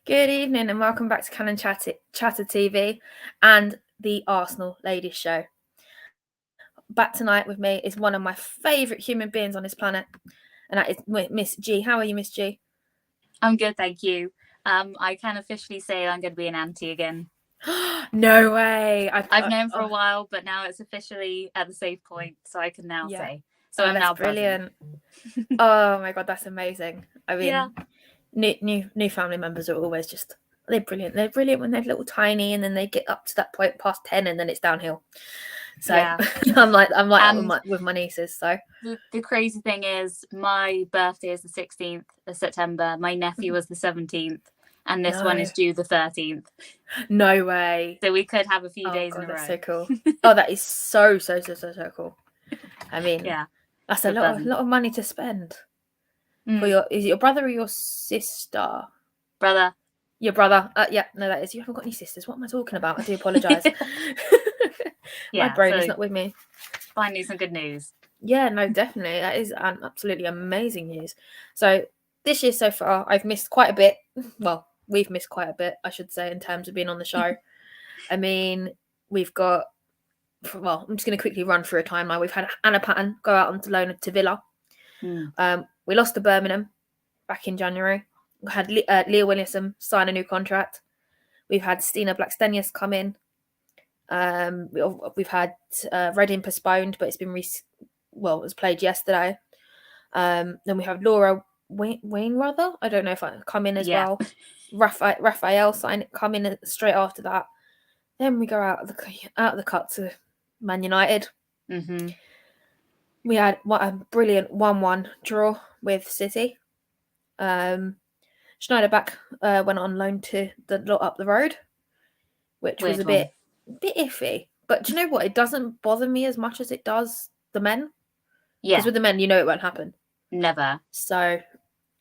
Good evening and welcome back to Canon Chatter TV and the Arsenal Ladies Show. Back tonight with me is one of my favourite human beings on this planet, and that is Miss G. How are you, Miss G? I'm good, thank you. I can officially say I'm going to be an auntie again. No way! I've known for a while, but now it's officially at the safe point, so I can now say. So I'm that's now brilliant. Oh my god, that's amazing. I mean, yeah. new family members are always they're brilliant. They're brilliant when they're little tiny, and then they get up to that point past 10, and then it's downhill. So Yeah. I'm like that with my nieces. So the crazy thing is, my birthday is the 16th of September. My nephew was the 17th, and this one is due the 13th. No way. So we could have a few days in a row. That's so cool. Oh, that is so cool. I mean, yeah, that's a lot of money to spend. For is it your brother or your sister? Brother. Your brother. Yeah, no, that is. You haven't got any sisters. What am I talking about? I do apologise. My brain is not with me. Finally, some good news. Yeah, no, definitely. That is absolutely amazing news. So this year so far, I've missed quite a bit. Well, we've missed quite a bit, I should say, in terms of being on the show. I mean, we've got. Well, I'm just going to quickly run through a timeline. We've had Anna Patton go out onto loan to Villa. We lost to Birmingham back in January. We had Leah Williamson sign a new contract. We've had Stina Blackstenius come in. We've had Reading postponed, but it's been it was played yesterday. Then we have Laura Wainwrather. I don't know if I come in as well. Raphael come in straight after that. Then we go out of the cut to Man United. Mm-hmm. We had a brilliant 1-1 draw with City. Schneiderback went on loan to the lot up the road, which was a bit iffy. But do you know what? It doesn't bother me as much as it does the men. Yeah. Because with the men, you know it won't happen. Never. So,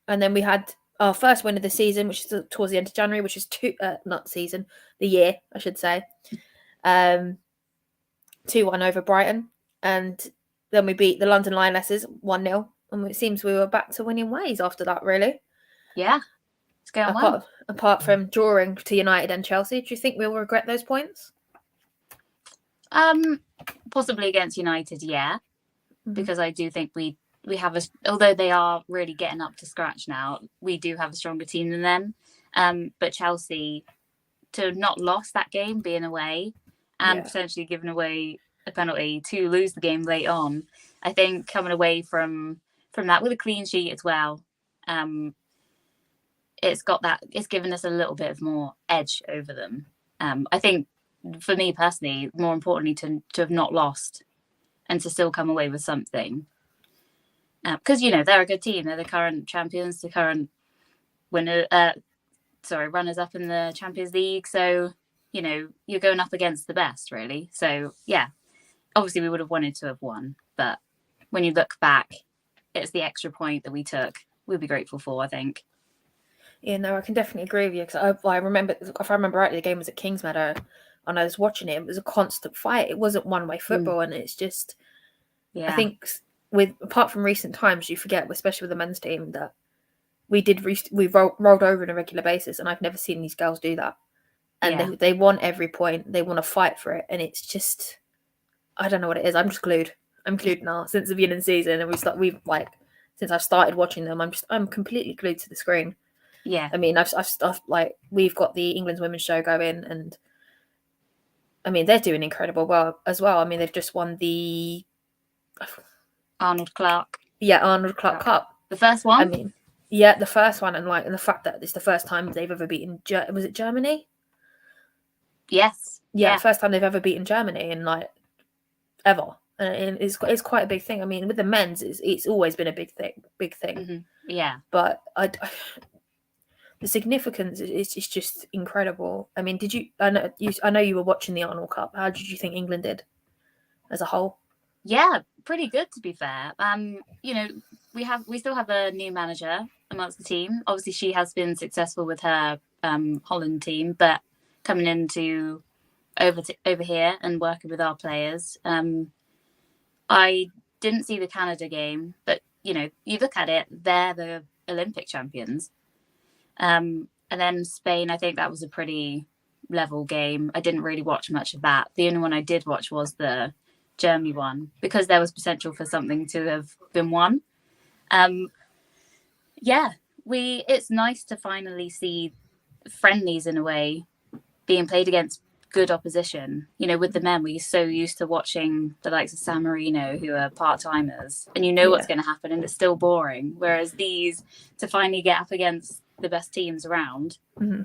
and then we had our first win of the season, which is towards the end of January, which is the year, I should say. 2-1 over Brighton. And then we beat the London Lionesses 1-0. And it seems we were back to winning ways after that, really. Yeah. It's going well. Apart from drawing to United and Chelsea, do you think we'll regret those points? Possibly against United, yeah. Mm-hmm. Because I do think we have although they are really getting up to scratch now, we do have a stronger team than them. But Chelsea, to have not lost that game being away and potentially given away a penalty to lose the game late on, I think coming away from that with a clean sheet as well, it's given us a little bit of more edge over them. I think for me personally, more importantly, to have not lost and to still come away with something. Because, they're a good team. They're the current champions, the current runners up in the Champions League. So, you're going up against the best, really. So, yeah, obviously we would have wanted to have won. But when you look back, it's the extra point that we took. We'll be grateful for, I think. Yeah, no, I can definitely agree with you. Because I remember, if I remember rightly, the game was at Kingsmeadow. And I was watching it. It was a constant fight. It wasn't one-way football. And it's just... Yeah. I think apart from recent times, you forget, especially with the men's team, that we rolled over on a regular basis, and I've never seen these girls do that. And they want every point. They want to fight for it, and it's just, I don't know what it is. I'm just glued. I'm glued now since the beginning of the season, and since I've started watching them, I'm completely glued to the screen. Yeah. I mean, I've we've got the England's women's show going, and I mean they're doing incredible well as well. I mean they've just won the Arnold Clark. Yeah, Arnold Clark Cup. The first one? I mean, yeah, the first one, and the fact that it's the first time they've ever beaten... was it Germany? Yes. Yeah, the first time they've ever beaten Germany in, ever. And it's quite a big thing. I mean, with the men's, it's always been a big thing. Mm-hmm. Yeah. But the significance is just incredible. I mean, I know you were watching the Arnold Cup. How did you think England did as a whole? Yeah, pretty good, to be fair. We still have a new manager amongst the team. Obviously, she has been successful with her Holland team, but coming into over here and working with our players, I didn't see the Canada game, but you look at it, they're the Olympic champions, and And then Spain, I think that was a pretty level game. I didn't really watch much of that. The only one I did watch was the Germany one, because there was potential for something to have been won. It's nice to finally see friendlies in a way being played against good opposition. You know, with the men, we're so used to watching the likes of San Marino, who are part-timers, and you know what's going to happen, and it's still boring. Whereas these, to finally get up against the best teams around,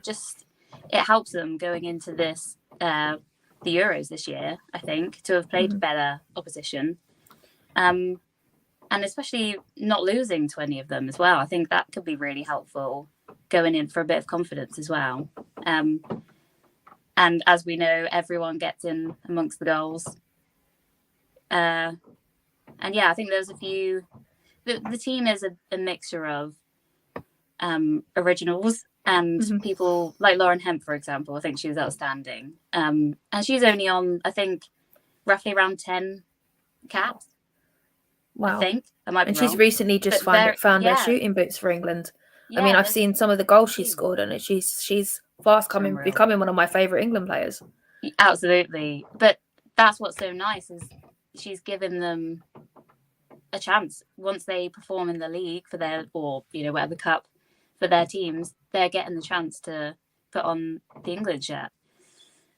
just it helps them going into this the Euros this year, I think, to have played better opposition. And especially not losing to any of them as well. I think that could be really helpful going in for a bit of confidence as well. And as we know, everyone gets in amongst the goals. And yeah, I think there's a few... The team is a mixture of originals and people like Lauren Hemp, for example. I think she was outstanding. And she's only on, I think, roughly around 10 caps. Wow. I think. I might be wrong. She's recently just found her shooting boots for England. Yeah, I mean, I've seen some of the goals she's scored, and she's fast becoming one of my favourite England players. Absolutely. But that's what's so nice, is she's given them a chance. Once they perform in the league for their, or, you know, whatever cup for their teams, they're getting the chance to put on the England shirt.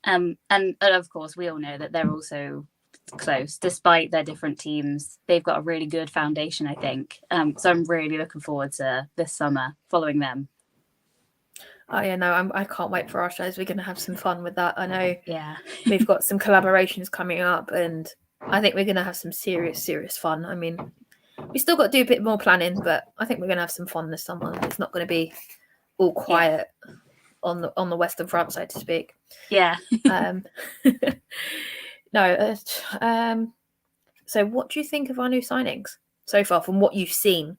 And of course, we all know that they're also close, despite their different teams. They've got a really good foundation, I think. So I'm really looking forward to this summer following them. Oh yeah, no, I can't wait for our shows. We're going to have some fun with that. I know. Yeah. We've got some collaborations coming up, and I think we're going to have some serious fun. I mean, we still got to do a bit more planning, but I think we're going to have some fun this summer. It's not going to be all quiet on the Western Front, so to speak. Yeah. No. So what do you think of our new signings so far, from what you've seen?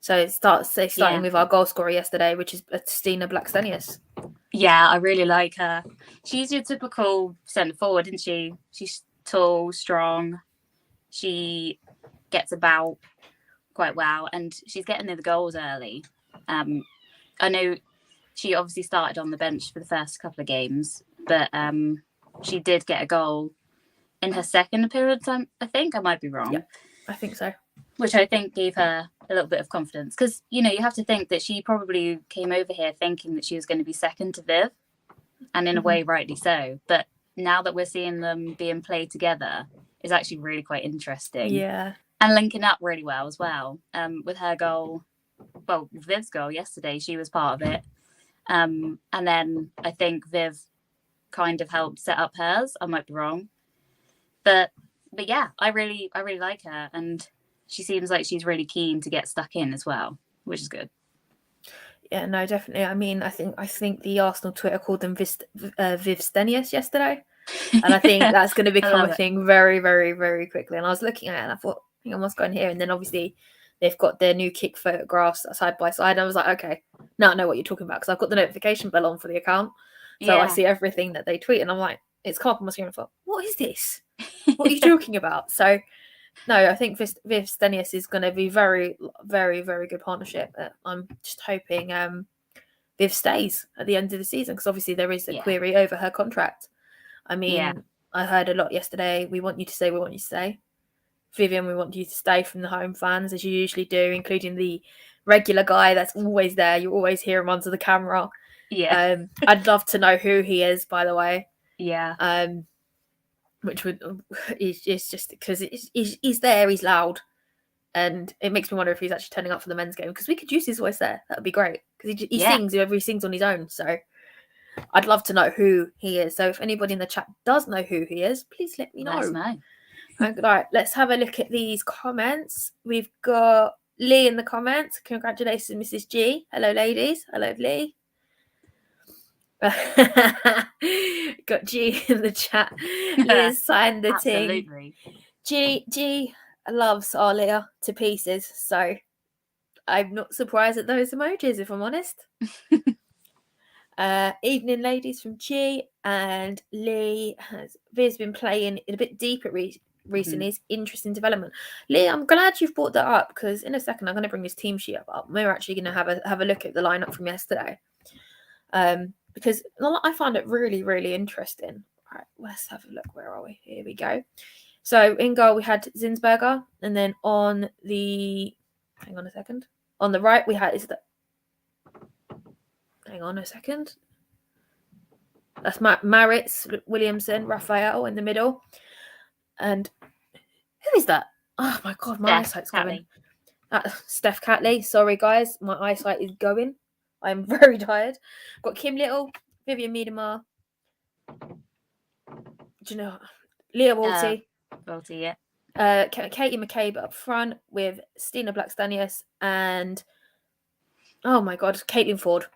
So starting with our goal scorer yesterday, which is Stina Blackstenius. Yeah, I really like her. She's your typical centre forward, isn't she? She's tall, strong. She gets about quite well, and she's getting near the goals early. I know she obviously started on the bench for the first couple of games, but she did get a goal in her second appearance, I think. I might be wrong. Yeah, I think so. Which I think gave her a little bit of confidence. Because, you know, you have to think that she probably came over here thinking that she was going to be second to Viv. And in a way, rightly so. But now that we're seeing them being played together, it's actually really quite interesting. Yeah. And linking up really well as well. With her goal, well, Viv's goal yesterday, she was part of it. And then I think Viv kind of helped set up hers. I might be wrong. But yeah, I really like her, and she seems like she's really keen to get stuck in as well, which is good. Yeah, no, definitely. I mean, I think the Arsenal Twitter called them Viv Stenius yesterday, and I think that's going to become a thing very, very, very quickly. And I was looking at it, and I thought, hang on, what's going here? And then obviously they've got their new kick photographs side by side. I was like, okay, now I know what you're talking about, because I've got the notification bell on for the account, so I see everything that they tweet, and I'm like, it's come up on my screen. I thought, what is this? What are you talking about? So, no, I think Viv Stenius is going to be very, very, very good partnership. I'm just hoping Viv stays at the end of the season, because obviously there is a query over her contract. I mean, I heard a lot yesterday. We want you to stay. We want you to stay. Vivian, we want you to stay from the home fans, as you usually do, including the regular guy that's always there. You always hear him under the camera. Yeah. I'd love to know who he is, by the way. Yeah. Which is just because he's there, he's loud, and it makes me wonder if he's actually turning up for the men's game, because we could use his voice there. That would be great, because he sings, whoever he sings on his own. So I'd love to know who he is. So if anybody in the chat does know who he is, please let me know. Let us know. Right, let's have a look at these comments. We've got Lee in the comments. Congratulations, Mrs. G. Hello, ladies. Hello, Lee. Got G in the chat. Liz signed the Absolutely. team. G loves our Leah to pieces, so I'm not surprised at those emojis, if I'm honest. Evening, ladies, from G and Lee. Viv's been playing a bit deeper recently. It's interesting development. Lee, I'm glad you've brought that up, because in a second I'm going to bring this team sheet up. We're actually going to have a look at the lineup from yesterday. Because I find it really, really interesting. Right, let's have a look. Where are we? Here we go. So in goal we had Zinsberger, and then on the hang on a second. On the right we had hang on a second. That's Maritz, Williamson, Raphael in the middle. And who is that? Oh my god, my eyesight's going. Steph Catley. Sorry guys, my eyesight is going. I'm very tired. Got Kim Little, Vivian Miedemar. Do you know Leah Walty? Walty, yeah. Katie McCabe up front with Stina Blackstenius and oh my god, Caitlin Ford.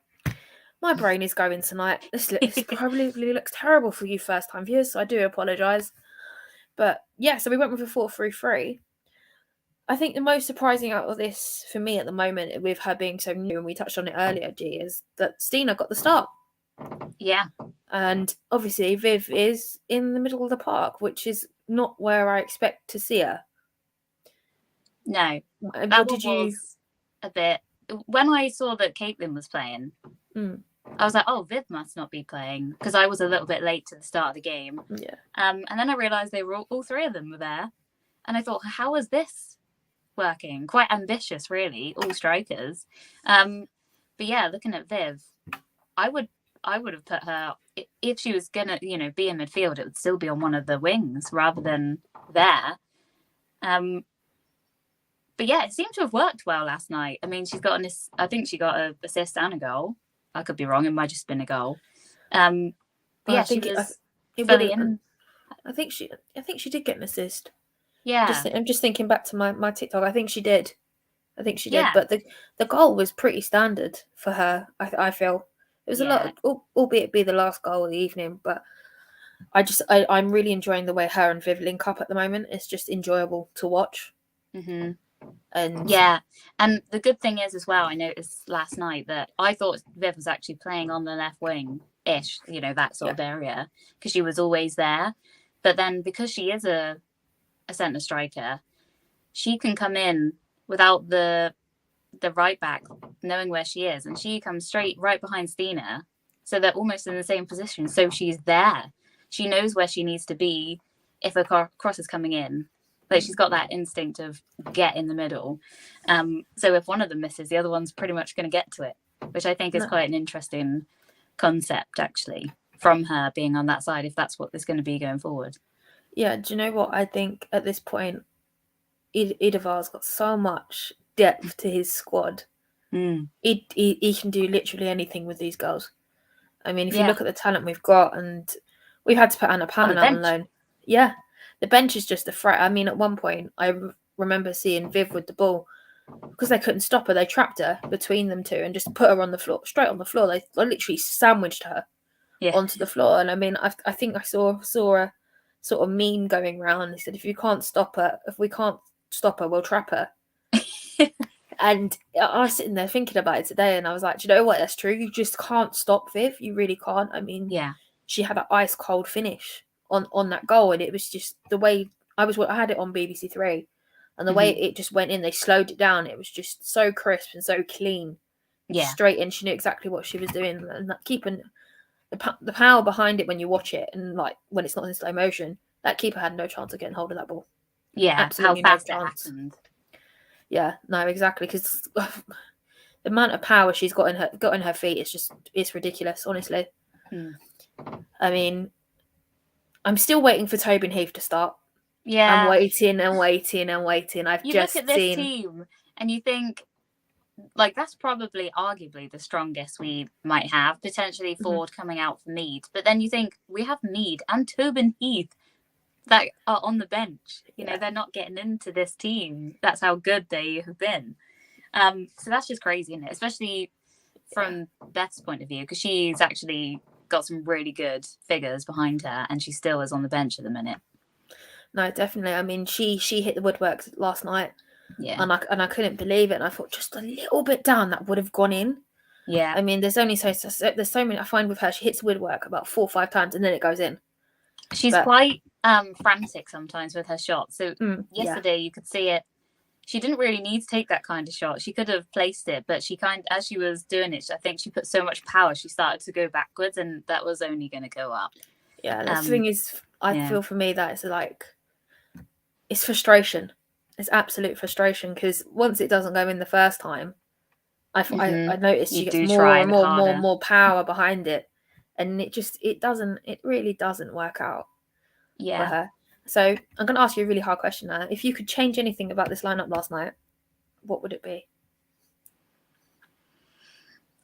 My brain is going tonight. This probably looks terrible for you first time viewers, so I do apologise. But yeah, so we went with a 4-3-3. I think the most surprising out of this for me at the moment, with her being so new, and we touched on it earlier, G, is that Stina got the start. Yeah. And obviously Viv is in the middle of the park, which is not where I expect to see her. No. That was a bit... When I saw that Caitlin was playing, I was like, oh, Viv must not be playing, because I was a little bit late to the start of the game. Yeah. And then I realised they were all three of them were there. And I thought, how is this working? Quite ambitious, really, all strikers. But yeah, looking at Viv, I would have put her, if she was gonna, be in midfield, it would still be on one of the wings rather than there. But yeah, it seemed to have worked well last night. I mean, I think she got an assist and a goal. I could be wrong. It might just been a goal. But yeah, I think she was fully in. I think she did get an assist. Yeah. I'm just thinking back to my TikTok. I think she did. Yeah. But the goal was pretty standard for her. I feel it was a lot, albeit be the last goal of the evening. But I'm really enjoying the way her and Viv link up at the moment. It's just enjoyable to watch. Mm-hmm. And yeah, and the good thing is as well, I noticed last night that I thought Viv was actually playing on the left wing-ish, that sort of area, because she was always there. But then because she is a centre striker, she can come in without the right back knowing where she is, and she comes straight right behind Stina, so they're almost in the same position. So she's there. She knows where she needs to be if a cross is coming in. Like, she's got that instinct of get in the middle. So if one of them misses, the other one's pretty much going to get to it, which I think is quite an interesting concept, actually, from her being on that side, if that's what there's going to be going forward. Yeah, do you know what? I think at this point, Idavar's got so much depth to his squad. He can do literally anything with these girls. I mean, if you look at the talent we've got, and we've had to put Anna Patton out on loan. Yeah. The bench is just a threat. I mean, at one point, I remember seeing Viv with the ball because they couldn't stop her. They trapped her between them two and just put her on the floor, straight on the floor. They literally sandwiched her onto the floor. And I mean, I think I saw a sort of meme going around. They said, if we can't stop her, we'll trap her. And I was sitting there thinking about it today, and I was like, do you know what? That's true. You just can't stop Viv. You really can't. I mean, she had an ice cold finish on that goal, and it was just the way I had it on BBC Three, and the way it just went in, they slowed it down. It was just so crisp and so clean, straight in. She knew exactly what she was doing, and that keeping the power behind it when you watch it, and like when it's not in slow motion, that keeper had no chance of getting hold of that ball. Yeah, absolutely how fast no chance. It happened. Yeah, no, exactly, because the amount of power she's got in her feet is it's ridiculous, honestly. I mean, I'm still waiting for Tobin Heath to start. Yeah. I'm waiting. I've you just look at this team and you think, like, that's probably arguably the strongest we might have, potentially Ford coming out for Mead. But then you think, we have Mead and Tobin Heath that are on the bench. You know, they're not getting into this team. That's how good they have been. So that's just crazy, isn't it? Especially from Beth's point of view, because she's actually got some really good figures behind her, and she still is on the bench at the minute. No, definitely. I mean, she hit the woodwork last night, and I couldn't believe it. And I thought just a little bit down that would have gone in. Yeah, I mean, there's so many. I find with her, she hits the woodwork about 4 or 5 times, and then it goes in. She's quite frantic sometimes with her shots. So yesterday you could see it. she didn't really need to take that kind of shot. She could have placed it, but as she was doing it, I think she put so much power, she started to go backwards, and that was only going to go up. Yeah, the thing is, I feel for me that it's like, it's frustration. It's absolute frustration, because once it doesn't go in the first time, I noticed she gets more and more power behind it, and it really doesn't work out for her. So I'm going to ask you a really hard question now. If you could change anything about this lineup last night, what would it be?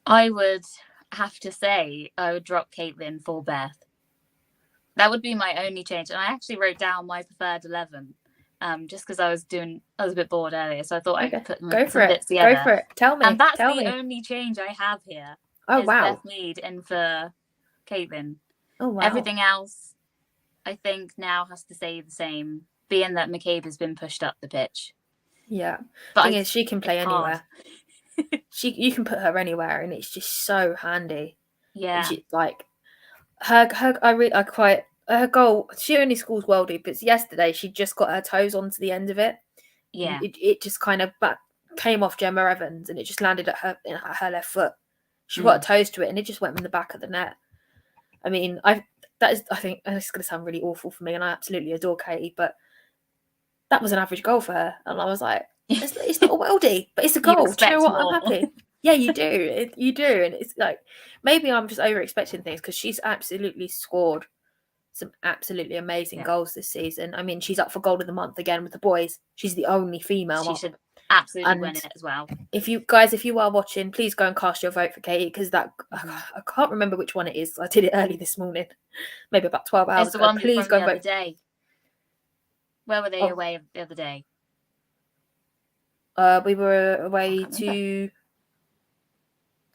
I would have to say I would drop Caitlin for Beth. That would be my only change. And I actually wrote down my preferred 11, just because I was a bit bored earlier, so I thought I could put some bits together. Go for it. Tell me. And that's the only change I have here. Oh, wow. Beth Mead in for Caitlin. Oh, wow. Everything else, I think, now has to stay the same, being that McCabe has been pushed up the pitch. Yeah. But the thing is, she can play anywhere. You can put her anywhere, and it's just so handy. Yeah. She, like, her goal, she only scores worldie, but yesterday she just got her toes onto the end of it. Yeah. It just kind of came off Gemma Evans, and it just landed at her left foot. She got her toes to it, and it just went in the back of the net. I mean, I think it's going to sound really awful for me, and I absolutely adore Katie, but that was an average goal for her, and I was like, it's not a worldie, but it's a goal. Do you know what? More. I'm happy. Yeah, you do. You do, and it's like, maybe I'm just over expecting things, because she's absolutely scored some absolutely amazing goals this season. I mean, she's up for goal of the month again with the boys. She's the only female. She should absolutely win it as well. If you are watching, please go and cast your vote for Katie, because I can't remember which one it is. I did it early this morning, maybe about 12 hours ago. It's the one please go and vote. Day. Where were they away the other day? We were away to.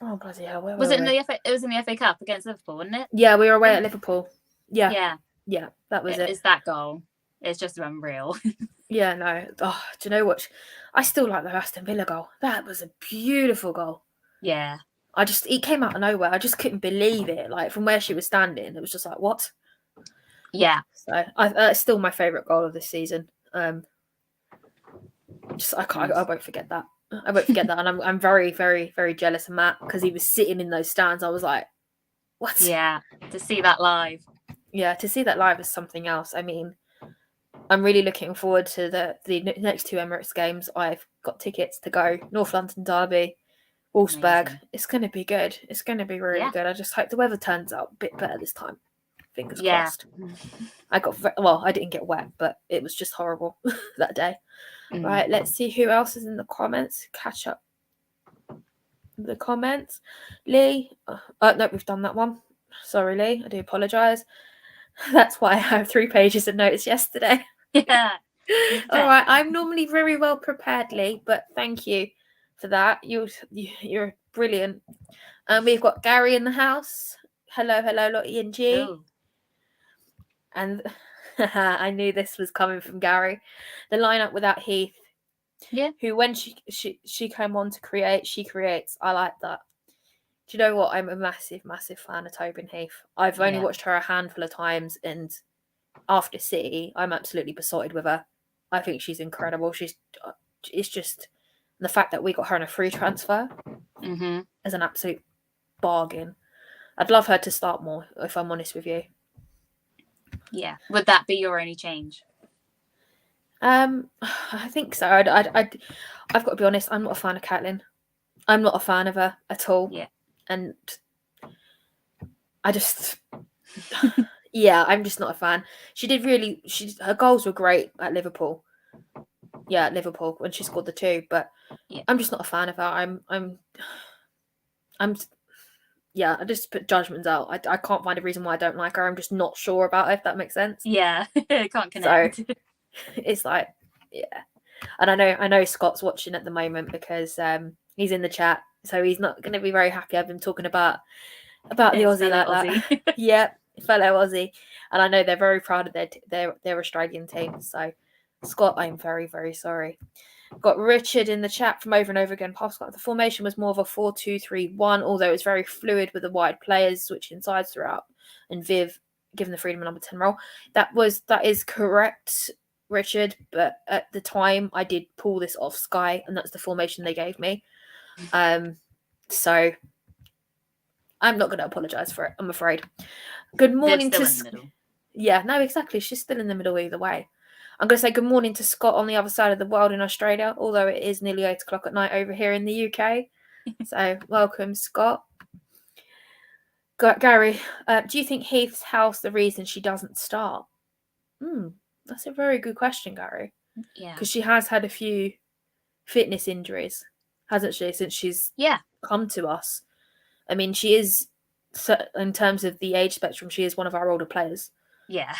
Oh bloody hell! Where was it in the FA? It was in the FA Cup against Liverpool, wasn't it? Yeah, we were away at Liverpool. Yeah, that was it. It's that goal. It's just unreal. Yeah, no. Oh, do you know what? I still like the Aston Villa goal. That was a beautiful goal. Yeah. It came out of nowhere. I just couldn't believe it. Like, from where she was standing, it was just like, what? Yeah. So it's still my favourite goal of this season. I won't forget that. I won't forget that, and I'm very, very, very jealous of Matt, because he was sitting in those stands. I was like, what? Yeah, to see that live. Yeah, to see that live is something else. I mean, I'm really looking forward to the next two Emirates games. I've got tickets to go. North London Derby, Wolfsburg. Amazing. It's going to be good. It's going to be really good. I just hope the weather turns out a bit better this time. Fingers crossed. I didn't get wet, but it was just horrible that day. Right, let's see who else is in the comments. Catch up the comments. Lee. No, we've done that one. Sorry, Lee. I do apologise. That's why I have 3 pages of notes yesterday. Yeah. All right. I'm normally very well prepared, Lee, but thank you for that. You're brilliant. We've got Gary in the house. Hello, Lottie and G. Ooh. And I knew this was coming from Gary. The lineup without Heath. Yeah. Who, when she came on to create, she creates. I like that. Do you know what? I'm a massive, massive fan of Tobin Heath. I've only watched her a handful of times, and after City, I'm absolutely besotted with her. I think she's incredible. It's just the fact that we got her on a free transfer as an absolute bargain. I'd love her to start more, if I'm honest with you. Yeah. Would that be your only change? I think so. I've got to be honest. I'm not a fan of Caitlin. I'm not a fan of her at all. Yeah. And I just, I'm just not a fan. Her goals were great at Liverpool. Yeah, at Liverpool when she scored the 2, but I'm just not a fan of her. I just put judgments out. I can't find a reason why I don't like her. I'm just not sure about her, if that makes sense. Yeah, can't connect. So, it's like, and I know Scott's watching at the moment, because he's in the chat, so he's not going to be very happy I've been talking about the Aussie like Aussie. that. Yeah, fellow Aussie, and I know they're very proud of their Australian team. So, Scott, I'm very, very sorry. Got Richard in the chat from over and over again. Pascal, the formation was more of a 4-2-3-1, although it was very fluid with the wide players switching sides throughout, and Viv given the freedom of number 10 role. That is correct. Richard, but at the time I did pull this off Sky, and that's the formation they gave me. So I'm not going to apologise for it, I'm afraid. Good morning They're to... still in the middle. Yeah, no, exactly. She's still in the middle either way. I'm going to say good morning to Scott on the other side of the world in Australia, although it is nearly 8 o'clock at night over here in the UK. So welcome, Scott. Gary, do you think Heath's health the reason she doesn't start? That's a very good question, Gary. Yeah. Because she has had a few fitness injuries, hasn't she, since she's come to us. I mean, she is, in terms of the age spectrum, she is one of our older players. Yeah.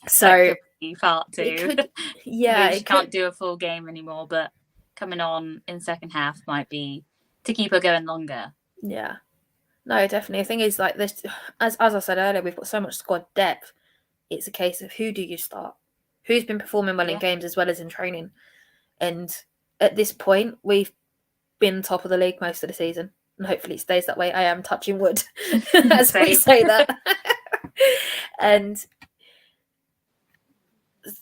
So far too. It could, yeah. Maybe she can't do a full game anymore, but coming on in second half might be to keep her going longer. Yeah. No, definitely. The thing is, like this, as I said earlier, we've got so much squad depth. It's a case of who do you start? Who's been performing well in games as well as in training? And at this point, we've been top of the league most of the season. And hopefully it stays that way. I am touching wood as we say that. And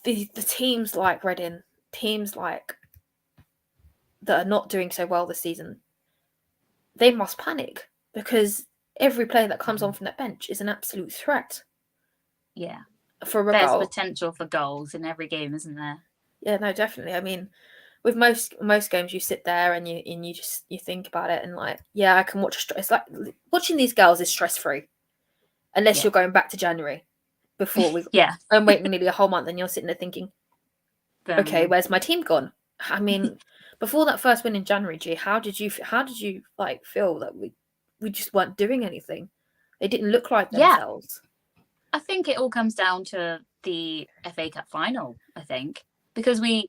the teams like Reading, teams like that are not doing so well this season, they must panic because every player that comes on from that bench is an absolute threat. Yeah. For a There's goal. potential for goals in every game, isn't there? Yeah, no, definitely. I mean, with most games, you sit there and you think about it and like, yeah, I can watch. It's like watching these girls is stress free, unless you're going back to January before we and waiting nearly a whole month, and you're sitting there thinking, okay, where's my team gone? I mean, before that first win in January, how did you like feel that we just weren't doing anything? They didn't look like themselves. I think it all comes down to the FA Cup final, I think. Because you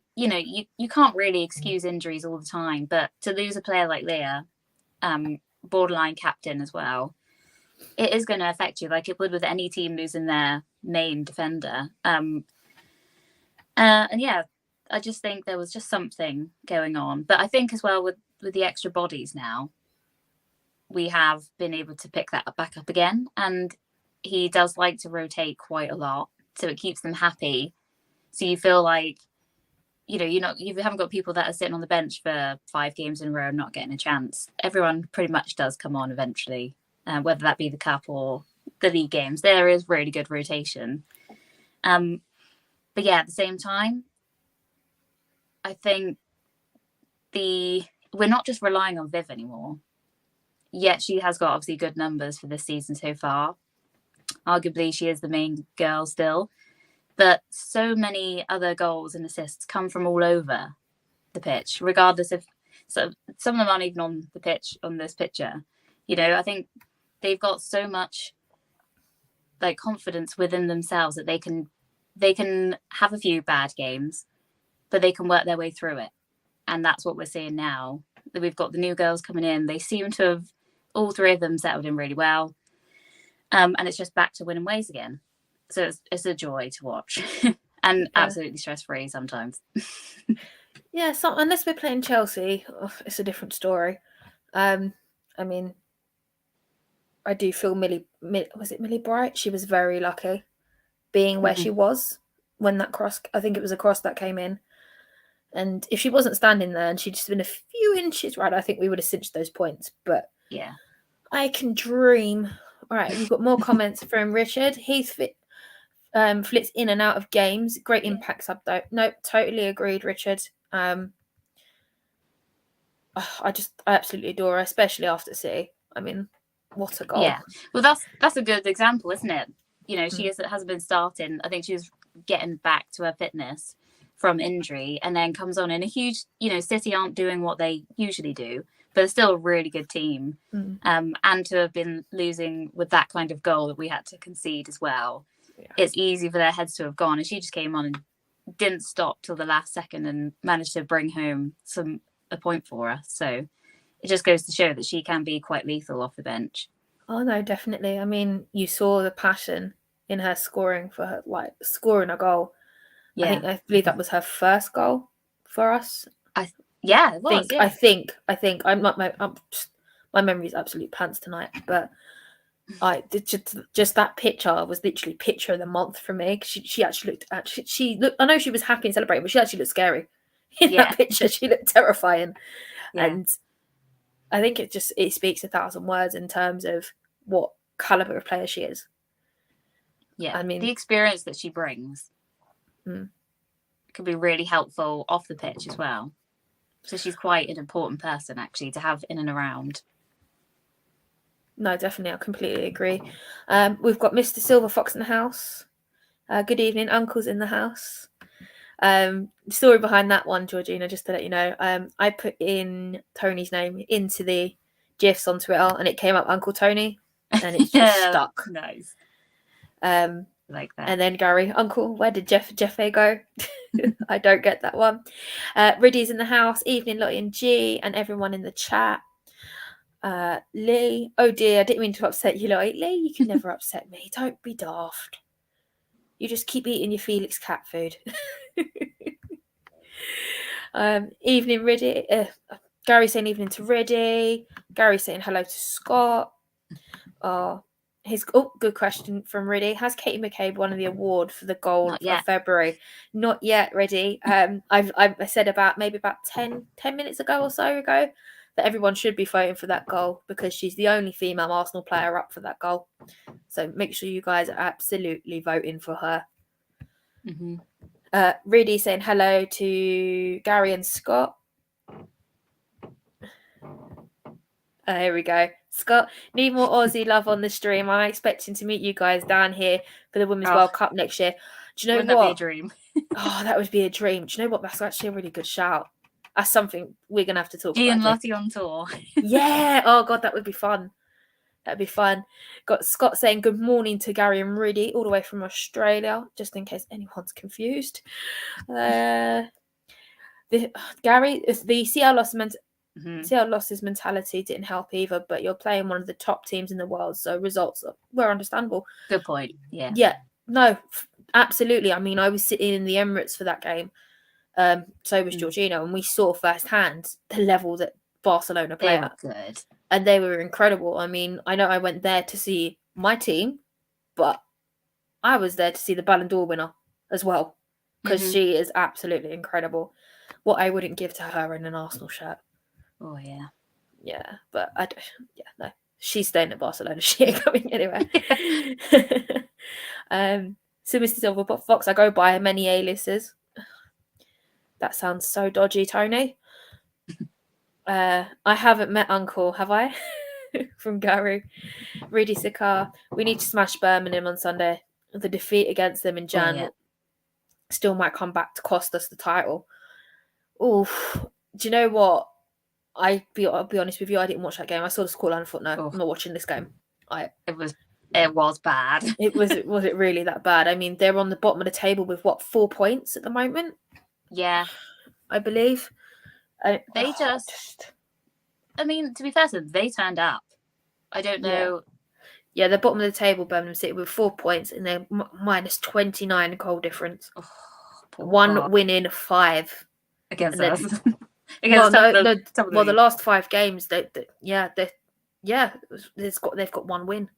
can't really excuse injuries all the time, but to lose a player like Leah, borderline captain as well, it is going to affect you like it would with any team losing their main defender. And yeah, I just think there was just something going on. But I think as well with the extra bodies now, we have been able to pick that back up again. And he does like to rotate quite a lot, so it keeps them happy. So you feel like, you haven't got people that are sitting on the bench for 5 games in a row and not getting a chance. Everyone pretty much does come on eventually, whether that be the cup or the league games. There is really good rotation. But yeah, at the same time, I think we're not just relying on Viv anymore. Yet she has got obviously good numbers for this season so far. Arguably, she is the main girl still. But so many other goals and assists come from all over the pitch, regardless of some of them aren't even on the pitch on this picture. I think they've got so much like confidence within themselves that they can have a few bad games, but they can work their way through it. And that's what we're seeing now. That we've got the new girls coming in. They seem to have all 3 of them settled in really well. And it's just back to winning ways again. So it's a joy to watch and absolutely stress-free sometimes. Yeah, unless we're playing Chelsea, it's a different story. I mean, I do feel was it Millie Bright? She was very lucky being where she was when that cross, I think it was a cross that came in. And if she wasn't standing there and she'd just been a few inches right, I think we would have cinched those points. But yeah, I can dream. All right, we've got more comments from Richard. Heath flits in and out of games. Great impact sub though. Nope, totally agreed, Richard. I absolutely adore her, especially after City. I mean, what a goal. Yeah. Well, that's a good example, isn't it? She hasn't been starting. I think she was getting back to her fitness from injury and then comes on in a huge, City aren't doing what they usually do, but it's still a really good team. And to have been losing with that kind of goal that we had to concede as well. Yeah. It's easy for their heads to have gone, and she just came on and didn't stop till the last second and managed to bring home a point for us. So it just goes to show that she can be quite lethal off the bench. Oh no, definitely. I mean, you saw the passion in her scoring scoring a goal. Yeah. I believe that was her first goal for us. It was. I think I'm not. My memory's absolute pants tonight, but Just that picture was literally picture of the month for me. She actually looked. I know she was happy and celebrating, but she actually looked scary in that picture. She looked terrifying, and I think it speaks 1,000 words in terms of what caliber of player she is. Yeah, I mean, the experience that she brings could be really helpful off the pitch as well. So she's quite an important person, actually, to have in and around. No, definitely. I completely agree. We've got Mr. Silver Fox in the house. Good evening. Uncle's in the house. The story behind that one, Georgina, just to let you know, I put in Tony's name into the GIFs on Twitter and it came up Uncle Tony and it's just stuck. Nice. Like that. And then Gary, Uncle, where did Jeff go? I don't get that one. Riddy's in the house. Evening, Lottie and G, and everyone in the chat. Lee, oh dear, I didn't mean to upset you, Lottie. Lee, you can never upset me. Don't be daft. You just keep eating your Felix cat food. Evening, Riddy. Gary saying evening to Riddy. Gary saying hello to Scott. Good question from Riddy. Has Katie McCabe won the award for the goal of February? Not yet, Riddy. I said about 10 minutes ago or so ago that everyone should be voting for that goal because she's the only female Arsenal player up for that goal. So make sure you guys are absolutely voting for her. Mm-hmm. Riddy saying hello to Gary and Scott. Here we go. Scott, need more Aussie love on the stream. I'm expecting to meet you guys down here for the Women's World Cup next year. Do you know Wouldn't what? That be a dream? That would be a dream. Do you know what? That's actually a really good shout. That's something we're going to have to talk about. G and Lottie on tour. Yeah. Oh, God, that would be fun. That'd be fun. Got Scott saying good morning to Gary and Riddy all the way from Australia, just in case anyone's confused. Gary, the Seattle losses mentality didn't help either, but you're playing one of the top teams in the world, so results were understandable. Good point. Yeah. Yeah. No, absolutely. I mean, I was sitting in the Emirates for that game. So was Georgina, and we saw firsthand the level that Barcelona play at. Good. And they were incredible. I mean, I know I went there to see my team, but I was there to see the Ballon d'Or winner as well, because she is absolutely incredible. What I wouldn't give to her in an Arsenal shirt. Oh, yeah. Yeah, but no. She's staying at Barcelona. She ain't going anywhere. So Mr. Silver Fox, I go by many aliases. That sounds so dodgy, Tony. I haven't met Uncle, have I? From Gary. Rudy Sikar. We need to smash Birmingham on Sunday. The defeat against them in Jan still might come back to cost us the title. Oof. Do you know what? I'll be honest with you, I didn't watch that game. I saw the scoreline and thought, no, I'm not watching this game. It was bad. Was it really that bad? I mean, they're on the bottom of the table with 4 points at the moment? Yeah. I believe. I mean, to be fair to them, they turned up. I don't know. Yeah, they're bottom of the table, Birmingham City, with 4 points, and they're minus 29 goal difference. One win in 5 against us. The last 5 games, they've got 1 win.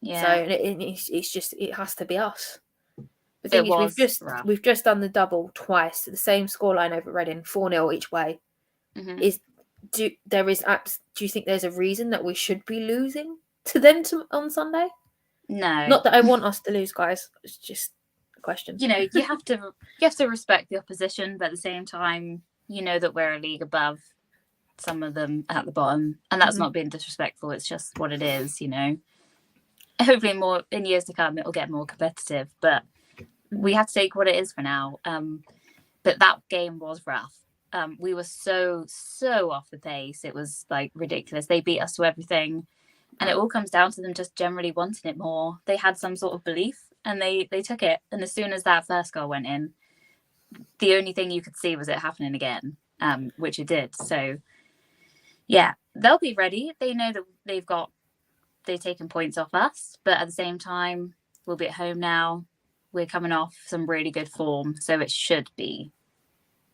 Yeah. So it's just it has to be us. The thing is, we've just done the double twice, the same scoreline over Reading, 4-0 each way. Do you think there's a reason that we should be losing to them on Sunday? No. Not that I want us to lose, guys. It's just a question. You know, you have to respect the opposition, but at the same time, you know that we're a league above some of them at the bottom, and that's not being disrespectful. It's just what it is, you know. Hopefully, more in years to come, it'll get more competitive, but we have to take what it is for now. But that game was rough. We were so off the pace. It was like ridiculous. They beat us to everything, and it all comes down to them just generally wanting it more. They had some sort of belief, and they took it. And as soon as that first goal went in, the only thing you could see was it happening again, which it did. So, yeah, they'll be ready. They know that they've taken points off us, but at the same time, we'll be at home now. We're coming off some really good form, so it should be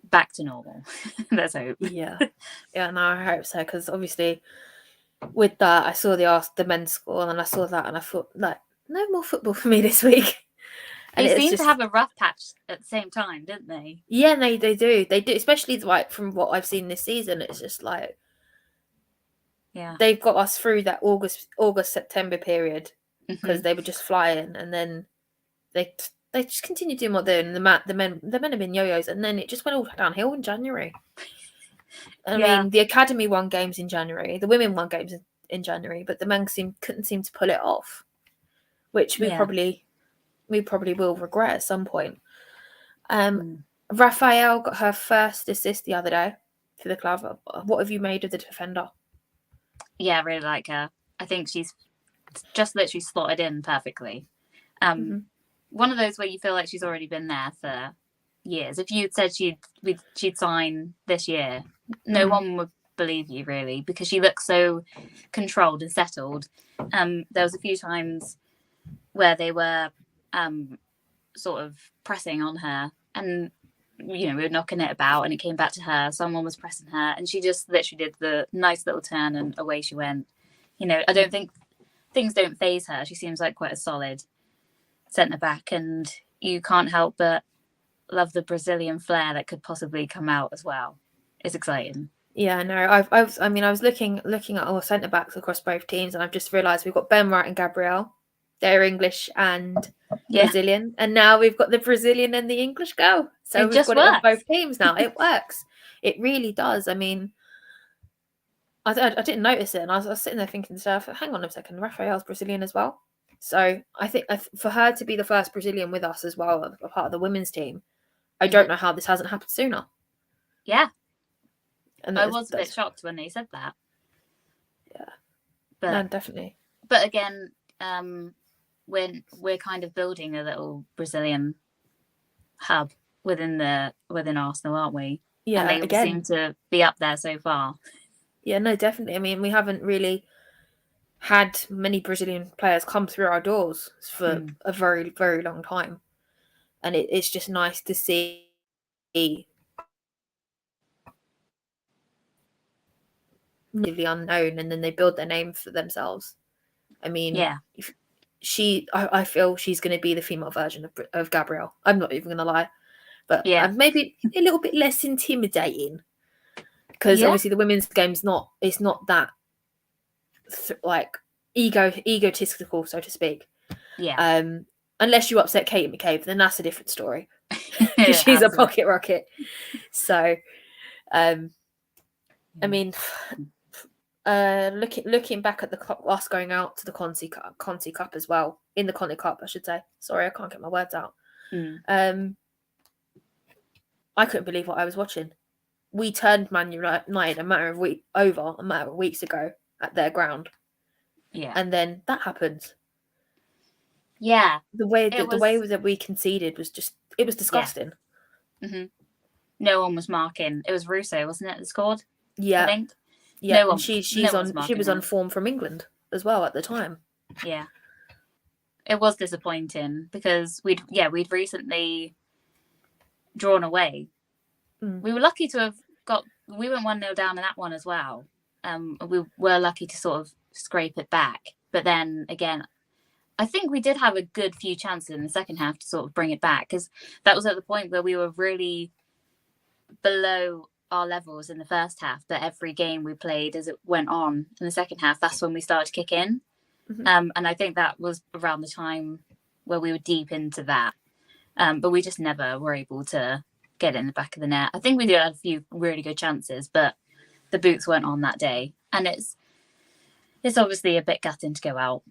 back to normal. Let's hope. Yeah, no, I hope so, because obviously with that, I saw the men's score, and then I saw that, and I thought, like, no more football for me this week. And they seemed to have a rough patch at the same time, didn't they? Yeah, they do, especially like from what I've seen this season. It's just like, yeah, they've got us through that August September period because they were just flying, and then they just continued doing what they're doing. The men have been yo-yos, and then it just went all downhill in January. I mean, the academy won games in January, the women won games in January, but the men couldn't seem to pull it off, which we probably will regret at some point. Raphael got her first assist the other day for the club. What have you made of the defender? Yeah, I really like her. I think she's just literally slotted in perfectly. One of those where you feel like she's already been there for years. If you'd said she'd sign this year, no one would believe you, really, because she looks so controlled and settled. There was a few times where they were sort of pressing on her, and we were knocking it about, and it came back to her. Someone was pressing her, and she just literally did the nice little turn, and away she went. I don't think things don't faze her. She seems like quite a solid centre back, and you can't help but love the Brazilian flair that could possibly come out as well. It's exciting. Yeah, no, I was looking at our centre backs across both teams, and I've just realised we've got Ben Wright and Gabrielle. They're English and Brazilian, and now we've got the Brazilian and the English girl. So we've got it on both teams now. It works. It really does. I mean, I didn't notice it, and I was sitting there thinking to myself, hang on a second, Raphael's Brazilian as well. So I think for her to be the first Brazilian with us as well, a part of the women's team, I don't know how this hasn't happened sooner. Yeah. And I was a bit shocked when they said that. Yeah. But no, definitely. But again, when we're kind of building a little Brazilian hub within Arsenal, aren't we? Yeah. And they seem to be up there so far. Yeah, no, definitely. I mean, we haven't really had many Brazilian players come through our doors for a very, very long time. And it's just nice to see the unknown, and then they build their name for themselves. I mean, I feel she's going to be the female version of Gabrielle. I'm not even going to lie. But maybe a little bit less intimidating. Because obviously the women's game's not that like egotistical, so to speak. Yeah. Unless you upset Katie McCabe, then that's a different story. She's a pocket rocket. So, I mean, looking back at us going out to the Conti Cup as well, in the Conti Cup, I should say. Sorry, I can't get my words out. I couldn't believe what I was watching. We turned Man United a matter of weeks ago at their ground. Yeah. And then that happened. Yeah. The way that we conceded was disgusting. Yeah. Mm-hmm. No one was marking. It was Russo, wasn't it, that scored? Yeah. I think. Yeah. No, and she was on form from England as well at the time. Yeah. It was disappointing because we'd recently drawn away. We were lucky to have we went 1-0 down in that one as well. We were lucky to sort of scrape it back. But then again, I think we did have a good few chances in the second half to sort of bring it back, because that was at the point where we were really below our levels in the first half. But every game we played as it went on in the second half, that's when we started to kick in. And I think that was around the time where we were deep into that. But we just never were able to get it in the back of the net. I think we did have a few really good chances, but the boots weren't on that day. And it's obviously a bit gutting to go out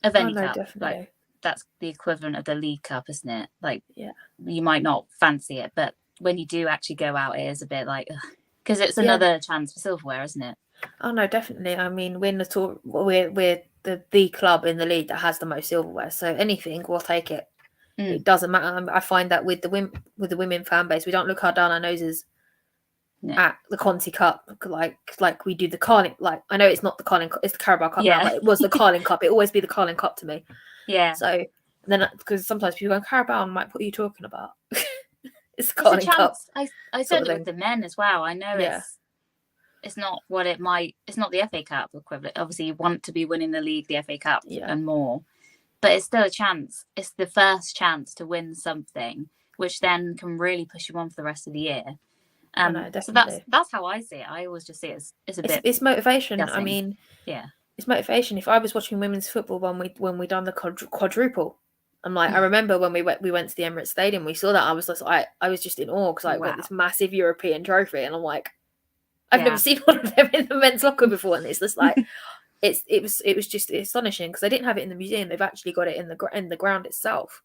of any cup. Definitely. Like, that's the equivalent of the League Cup, isn't it? Like, you might not fancy it, but when you do actually go out, it is a bit like, because it's another chance for silverware, isn't it? Oh no, definitely. I mean, we're the club in the league that has the most silverware, so anything, we'll take it. It doesn't matter. I find that with the women fan base, we don't look down our noses at the Conti Cup like we do the Carling. Like, I know it's not the Carling, it's the Carabao Cup now, but it was the Carling Cup. It always be the Carling Cup to me. Yeah. So then, because sometimes people go, Carabao, I'm like, what are you talking about? It's the Carling Cup. I said it with the men as well. I know it's not what it might. It's not the FA Cup equivalent. Obviously, you want to be winning the league, the FA Cup, and more. But it's still a chance. It's the first chance to win something, which then can really push you on for the rest of the year. No, so that's how I see it. I always just see it as it's motivation. Guessing. I mean, yeah, it's motivation. If I was watching women's football when we done the quadruple, I'm like, I remember when we went to the Emirates Stadium, we saw that. I was just in awe because I got this massive European trophy, and I'm like, I've never seen one of them in the men's locker before, and it's just like, it was just astonishing because they didn't have it in the museum. They've actually got it in the ground itself.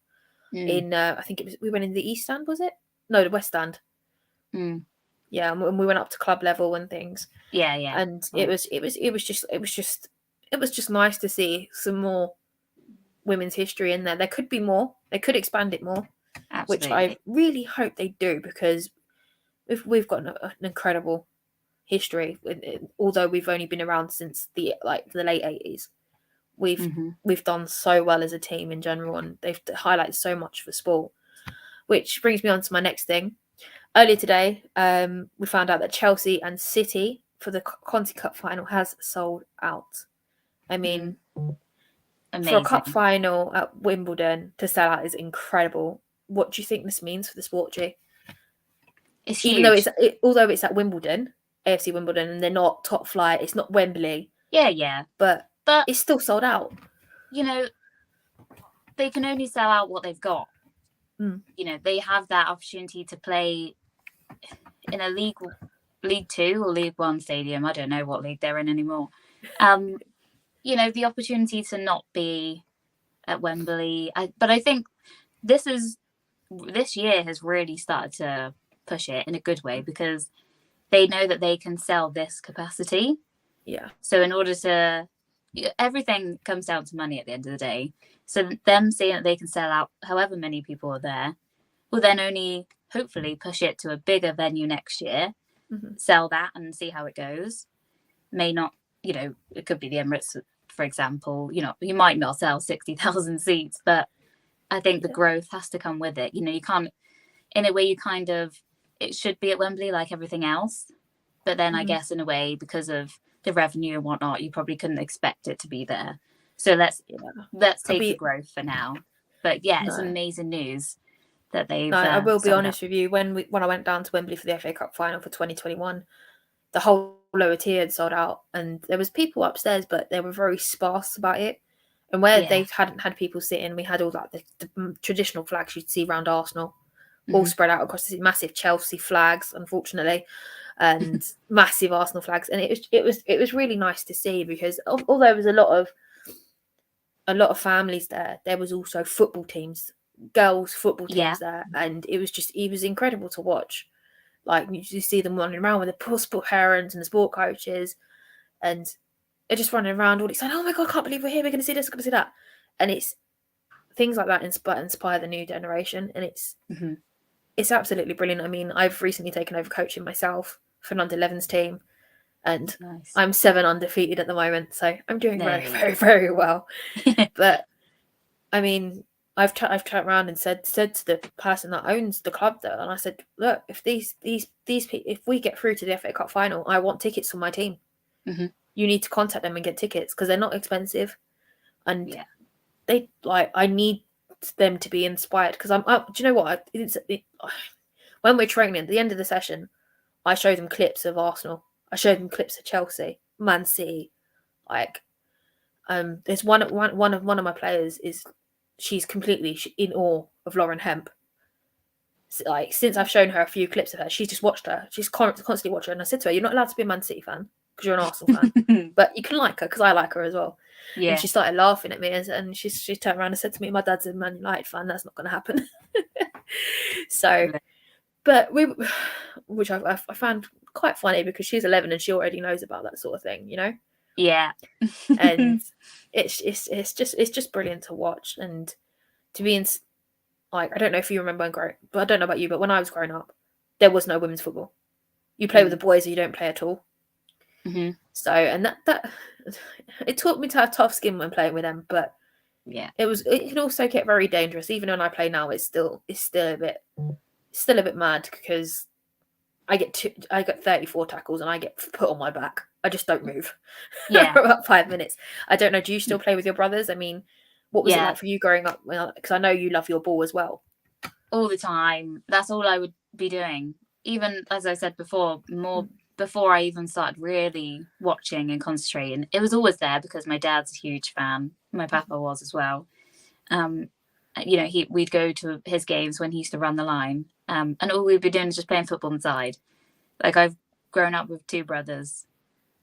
In I think we went in the East Stand, was it? No, the West Stand. Yeah, and we went up to club level and things. Yeah. And it was just nice to see some more women's history in there. There could be more. They could expand it more. Absolutely. Which I really hope they do, because we've got an incredible history. Although we've only been around since the late 80s, we've done so well as a team in general, and they've highlighted so much for sport. Which brings me on to my next thing. Earlier today, we found out that Chelsea and City for the Conti Cup final has sold out. I mean, for a cup final at Wimbledon to sell out is incredible. What do you think this means for the sport, G? It's huge. Even although it's at Wimbledon, AFC Wimbledon, and they're not top flight, it's not Wembley. Yeah. But it's still sold out. You know, they can only sell out what they've got. You know, they have that opportunity to play in a League 2 or League 1 stadium. I don't know what league they're in anymore. You know, the opportunity to not be at Wembley. But I think this year has really started to push it in a good way, because they know that they can sell this capacity. Yeah. So in order to, everything comes down to money at the end of the day. So them seeing that they can sell out however many people are there will then only hopefully push it to a bigger venue next year, sell that and see how it goes. May not, you know, it could be the Emirates, for example. You know, you might not sell 60,000 seats, but I think the growth has to come with it. You know, you can't, in a way, it should be at Wembley like everything else. But then I guess in a way, because of the revenue and whatnot, you probably couldn't expect it to be there. So let's take the growth for now. But it's amazing news that they've. No, I will be honest with you. When I went down to Wembley for the FA Cup final for 2021, the whole lower tier had sold out, and there was people upstairs, but they were very sparse about it. And where they hadn't had people sitting, we had all that the traditional flags you'd see around Arsenal, all spread out across these massive Chelsea flags, unfortunately, and massive Arsenal flags. And it was really nice to see, because although there was a lot of families there was also football teams, girls football teams there, and it was incredible to watch. Like, you see them running around with the sport parents and the sport coaches, and they're just running around all excited. Oh my god, I can't believe we're here, we're going to see this, we're going to see that. And it's things like that inspire the new generation, and it's absolutely brilliant. I mean, I've recently taken over coaching myself for an under-11s team, and I'm 7 undefeated at the moment, so I'm doing very, very, very well. But I mean, I've turned around and said to the person that owns the club there, and I said, look, if if we get through to the FA Cup final, I want tickets for my team. You need to contact them and get tickets, because they're not expensive, and I need them to be inspired, because do you know what? When we're training at the end of the session, I show them clips of Arsenal. I show them clips of Chelsea, Man City. There's one of my players she's completely in awe of Lauren Hemp. Like, since I've shown her a few clips of her, she's just watched her. She's constantly watched her, and I said to her, "You're not allowed to be a Man City fan because you're an Arsenal fan, but you can like her because I like her as well." Yeah. And she started laughing at me, and she turned around and said to me, "My dad's a Man United fan. That's not going to happen." So, but which I found quite funny, because she's 11 and she already knows about that sort of thing, you know. Yeah. And it's just brilliant to watch, and to be in, like, I don't know if you remember but I don't know about you, but when I was growing up, there was no women's football. You play with the boys, or you don't play at all. So, and that it taught me to have tough skin when playing with them, but it can also get very dangerous. Even when I play now, it's still a bit mad, because I get 34 tackles and I get put on my back. I just don't move Yeah. for about 5 minutes. I don't know. Do you still play with your brothers? I mean, what was it Yeah. like for you growing up? Because I know you love your ball as well. All the time. That's all I would be doing. Even, as I said before, more before I even started really watching and concentrating. It was always there because my dad's a huge fan. My papa was as well. You know, we'd go to his games when he used to run the line. And all we'd be doing is just playing football inside. Like, I've grown up with 2 brothers,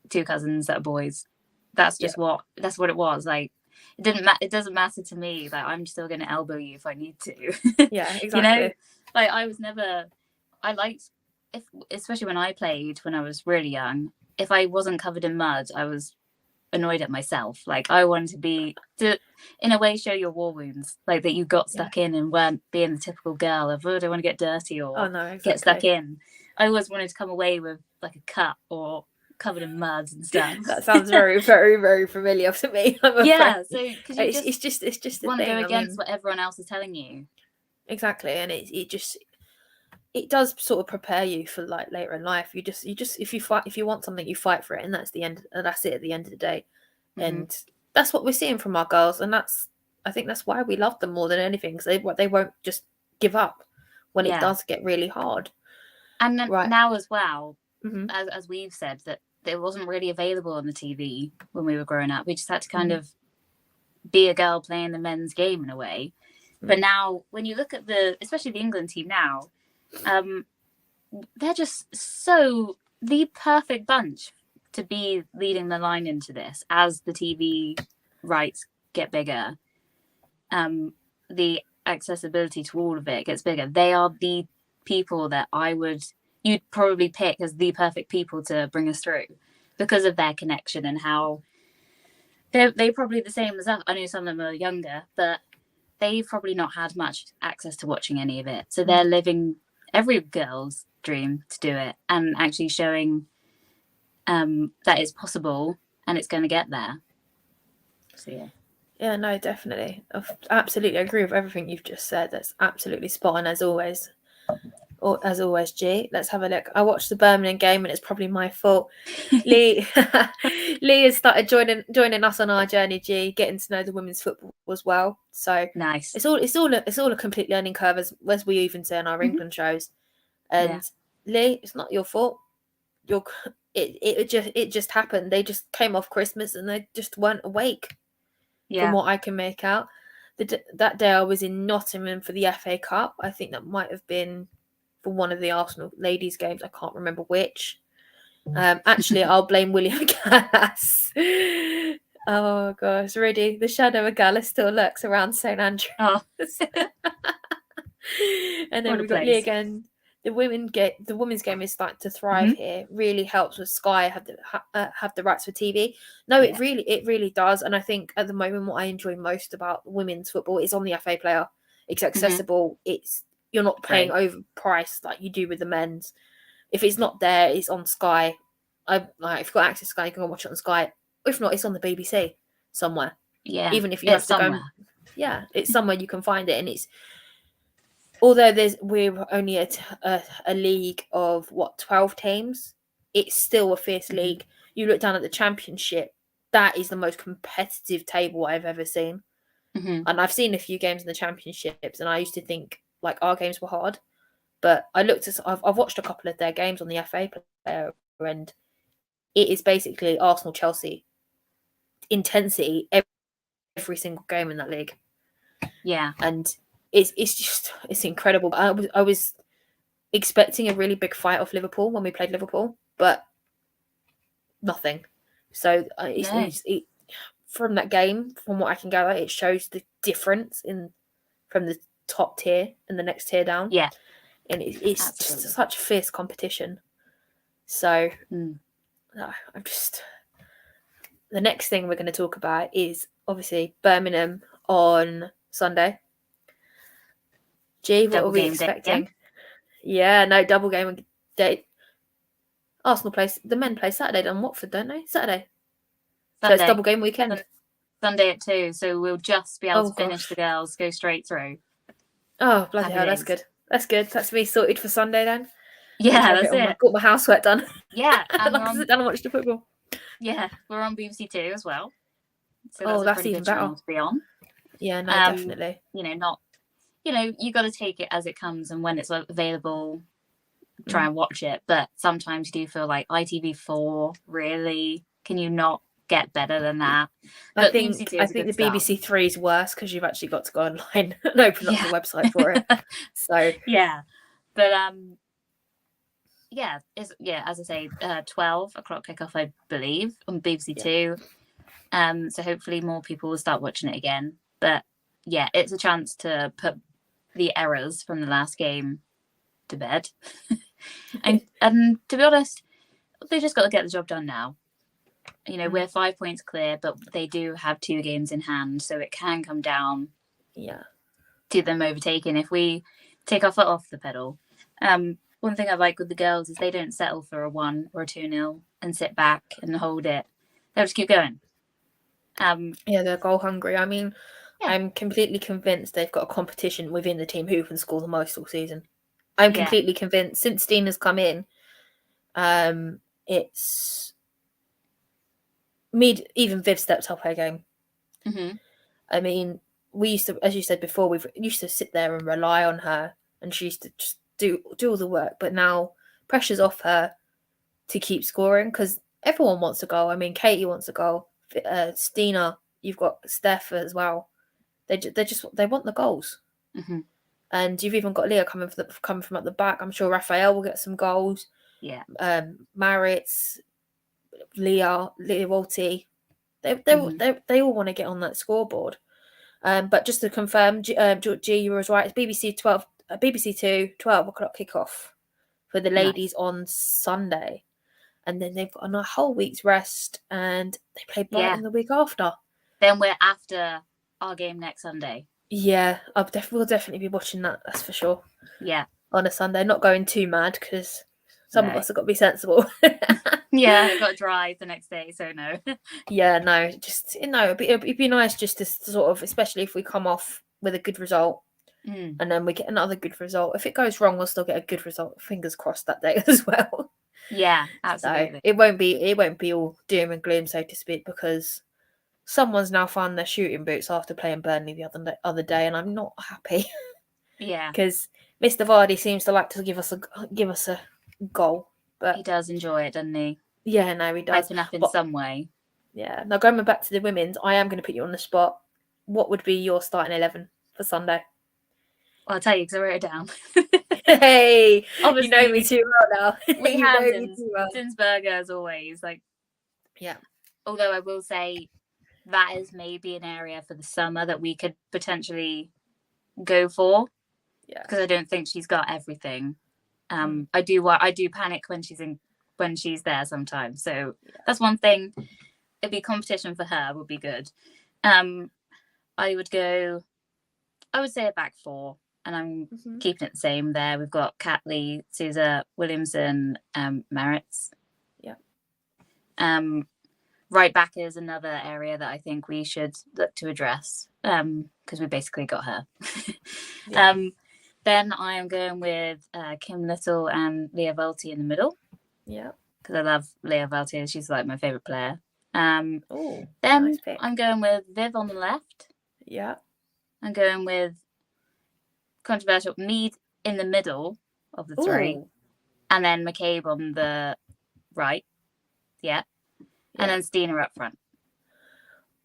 2 cousins that are boys. That's just that's what it was. Like, it doesn't matter to me that I'm still going to elbow you if I need to. Yeah, exactly. You know, like I liked, especially when I played when I was really young, if I wasn't covered in mud, I was annoyed at myself. Like, I wanted to in a way show your war wounds, like that you got stuck in and weren't being the typical girl of, oh, I don't want to get dirty or get stuck in. I always wanted to come away with like a cut or covered in mud and stuff. That sounds very, very, very familiar to me. Yeah, so because it's just want to go against what everyone else is telling you. Exactly, and it does sort of prepare you for like later in life. You just if you want something, you fight for it, and that's it at the end of the day. And that's what we're seeing from our girls, and I think that's why we love them more than anything, because they won't just give up when it does get really hard. And then now as well, as we've said, that it wasn't really available on the TV when we were growing up. We just had to kind of be a girl playing the men's game in a way. But now, when you look at especially the England team now, they're just so the perfect bunch to be leading the line into this as the TV rights get bigger. The accessibility to all of it gets bigger. They are the people that you'd probably pick as the perfect people to bring us through because of their connection and how they're probably the same as us. I know some of them are younger, but they've probably not had much access to watching any of it. So they're living every girl's dream to do it and actually showing that it's possible and it's going to get there. So, yeah. Yeah, no, definitely. I absolutely agree with everything you've just said. That's absolutely spot on as always. As always, G. Let's have a look. I watched the Birmingham game and it's probably my fault. Lee has started joining us on our journey, G, getting to know the women's football as well. So nice. It's all a complete learning curve, as we even say in our England shows. And Lee, it's not your fault. It just happened. They just came off Christmas and they just weren't awake. From what I can make out. That day I was in Nottingham for the FA Cup. I think that might have been for one of the Arsenal ladies games. I can't remember which. Actually, I'll blame William Gallas. Oh gosh, really? The shadow of Gallas still lurks around St Andrews. Oh. And then we've got Lee again. The women's game is starting to thrive here. Really helps with Sky have the rights for TV. No, it really does. And I think at the moment what I enjoy most about women's football is on the FA Player. It's accessible. You're not paying overpriced like you do with the men's. If it's not there, it's on Sky. If you've got access to Sky, you can go watch it on Sky. If not, it's on the BBC somewhere. Yeah, even if you have to go. Yeah, it's somewhere you can find it, and it's. Although we're only at a league of 12 teams, it's still a fierce league. You look down at the Championship, that is the most competitive table I've ever seen. And I've seen a few games in the Championships, and I used to think like our games were hard, but I've watched a couple of their games on the FA Player, and it is basically Arsenal, Chelsea intensity every single game in that league. Yeah, and. It's incredible. I was expecting a really big fight off Liverpool when we played Liverpool, but nothing. So from that game, from what I can gather, it shows the difference from the top tier and the next tier down. Yeah, and it's just such a fierce competition. So I'm just. The next thing we're going to talk about is obviously Birmingham on Sunday. G, what are we expecting? Yeah, no, double game day. Arsenal plays, the men play Saturday on Watford, don't they? Saturday. So it's double game weekend. Sunday at 2, so we'll just be able to finish the girls, go straight through. Oh, bloody hell, that's good. That's good. That's me sorted for Sunday then. Yeah, that's it. Got my housework done. Yeah, and I can sit down and watch the football. Yeah, we're on BBC Two as well. So that's a pretty even good better. channel to be on. Yeah, no, definitely. You got to take it as it comes, and when it's available, try and watch it. But sometimes you do feel like ITV4, really? Can you not get better than that? But I think the BBC Three is worse because you've actually got to go online and open up the website for it. So yeah, but as I say, 12 o'clock kickoff, I believe, on BBC Two. So hopefully more people will start watching it again. But yeah, it's a chance to put the errors from the last game to bed. and to be honest, they just got to get the job done now. We're 5 points clear, but they do have 2 games in hand, so it can come down to them overtaking if we take our foot off the pedal. One thing I like with the girls is they don't settle for a 1 or a 2-0 and sit back and hold it. They'll just keep going. They're goal hungry. I mean, I'm completely convinced they've got a competition within the team who can score the most all season. I'm completely convinced since Dean has come in, it's even Viv stepped up her game. Mm-hmm. I mean, we used to, as you said before, we used to sit there and rely on her, and she used to just do all the work. But now pressure's off her to keep scoring because everyone wants a goal. I mean, Katie wants a goal. Stina, you've got Steph as well. They want the goals. Mm-hmm. And you've even got Leah coming from up the back. I'm sure Raphael will get some goals. Yeah. Maritz, Leah Walty, they all want to get on that scoreboard. But just to confirm, G, you were right. It's BBC 2, 12 o'clock kickoff for the ladies on Sunday, and then they've got a whole week's rest, and they play Brighton the week after. Then we're after our game next Sunday. Yeah, we'll definitely be watching that. That's for sure. Yeah, on a Sunday, not going too mad because some of us have got to be sensible. I've got to drive the next day, so no. It'd be nice just to sort of, especially if we come off with a good result, and then we get another good result. If it goes wrong, we'll still get a good result. Fingers crossed that day as well. Yeah, absolutely. So it won't be all doom and gloom, so to speak, because someone's now found their shooting boots after playing Burnley the other day, and I'm not happy. Yeah, because Mr. Vardy seems to like to give us a goal, but he does enjoy it, doesn't he? Yeah, no, he does. Hyping up in some way. Yeah. Now going back to the women's, I am going to put you on the spot. What would be your starting 11 for Sunday? Well, I'll tell you because I wrote it down. Hey, obviously, you know me too well now. We have Zinsberger as always. Yeah. Although I will say that is maybe an area for the summer that we could potentially go for. Yeah. Because I don't think she's got everything. I do panic when she's there sometimes. So that's one thing. It'd be competition for her would be good. I would say a back 4, and I'm keeping it the same there. We've got Catley, Sousa, Williamson, Maritz. Yeah. Right back is another area that I think we should look to address because we basically got her. Then I am going with Kim Little and Leah Velty in the middle. Yeah. Because I love Leah Velty. She's like my favourite player. Then nice pick. I'm going with Viv on the left. Yeah. I'm going with controversial Mead in the middle of the 3. And then McCabe on the right. Yeah. And then Stina up front.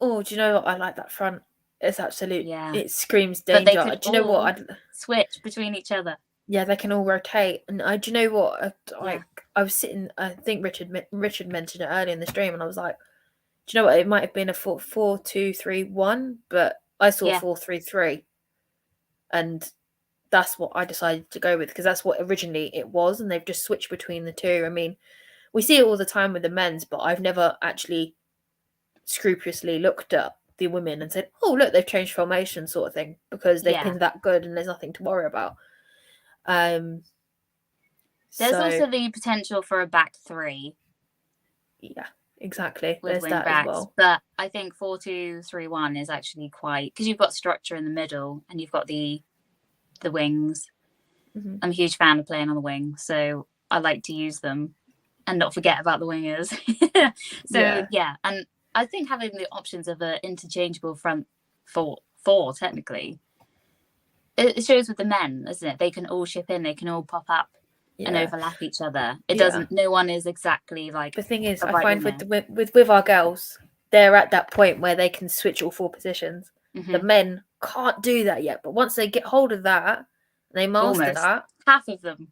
Oh, do you know what? I like that front. It's absolute. Yeah. It screams danger. Do you know what? Switch between each other. Yeah, they can all rotate. And do you know what? I was sitting. I think Richard mentioned it earlier in the stream, and I was like, do you know what? It might have been a 4-2-3-1, but I saw 4-3-3, and that's what I decided to go with because that's what originally it was, and they've just switched between the two. I mean, we see it all the time with the men's, but I've never actually scrupulously looked at the women and said, oh, look, they've changed formation sort of thing because they've been that good and there's nothing to worry about. There's also the potential for a back 3. Yeah, exactly. With there's that backs, as well. But I think 4-2-3-1 is actually quite... Because you've got structure in the middle and you've got the wings. I'm a huge fan of playing on the wing. So I like to use them and not forget about the wingers. So yeah, and I think having the options of an interchangeable front four technically, it shows with the men, isn't it? They can all ship in, they can all pop up and overlap each other. It doesn't. No one is exactly like. The thing is, I find with our girls, they're at that point where they can switch all four positions. Mm-hmm. The men can't do that yet, but once they get hold of that, they master that. Half of them.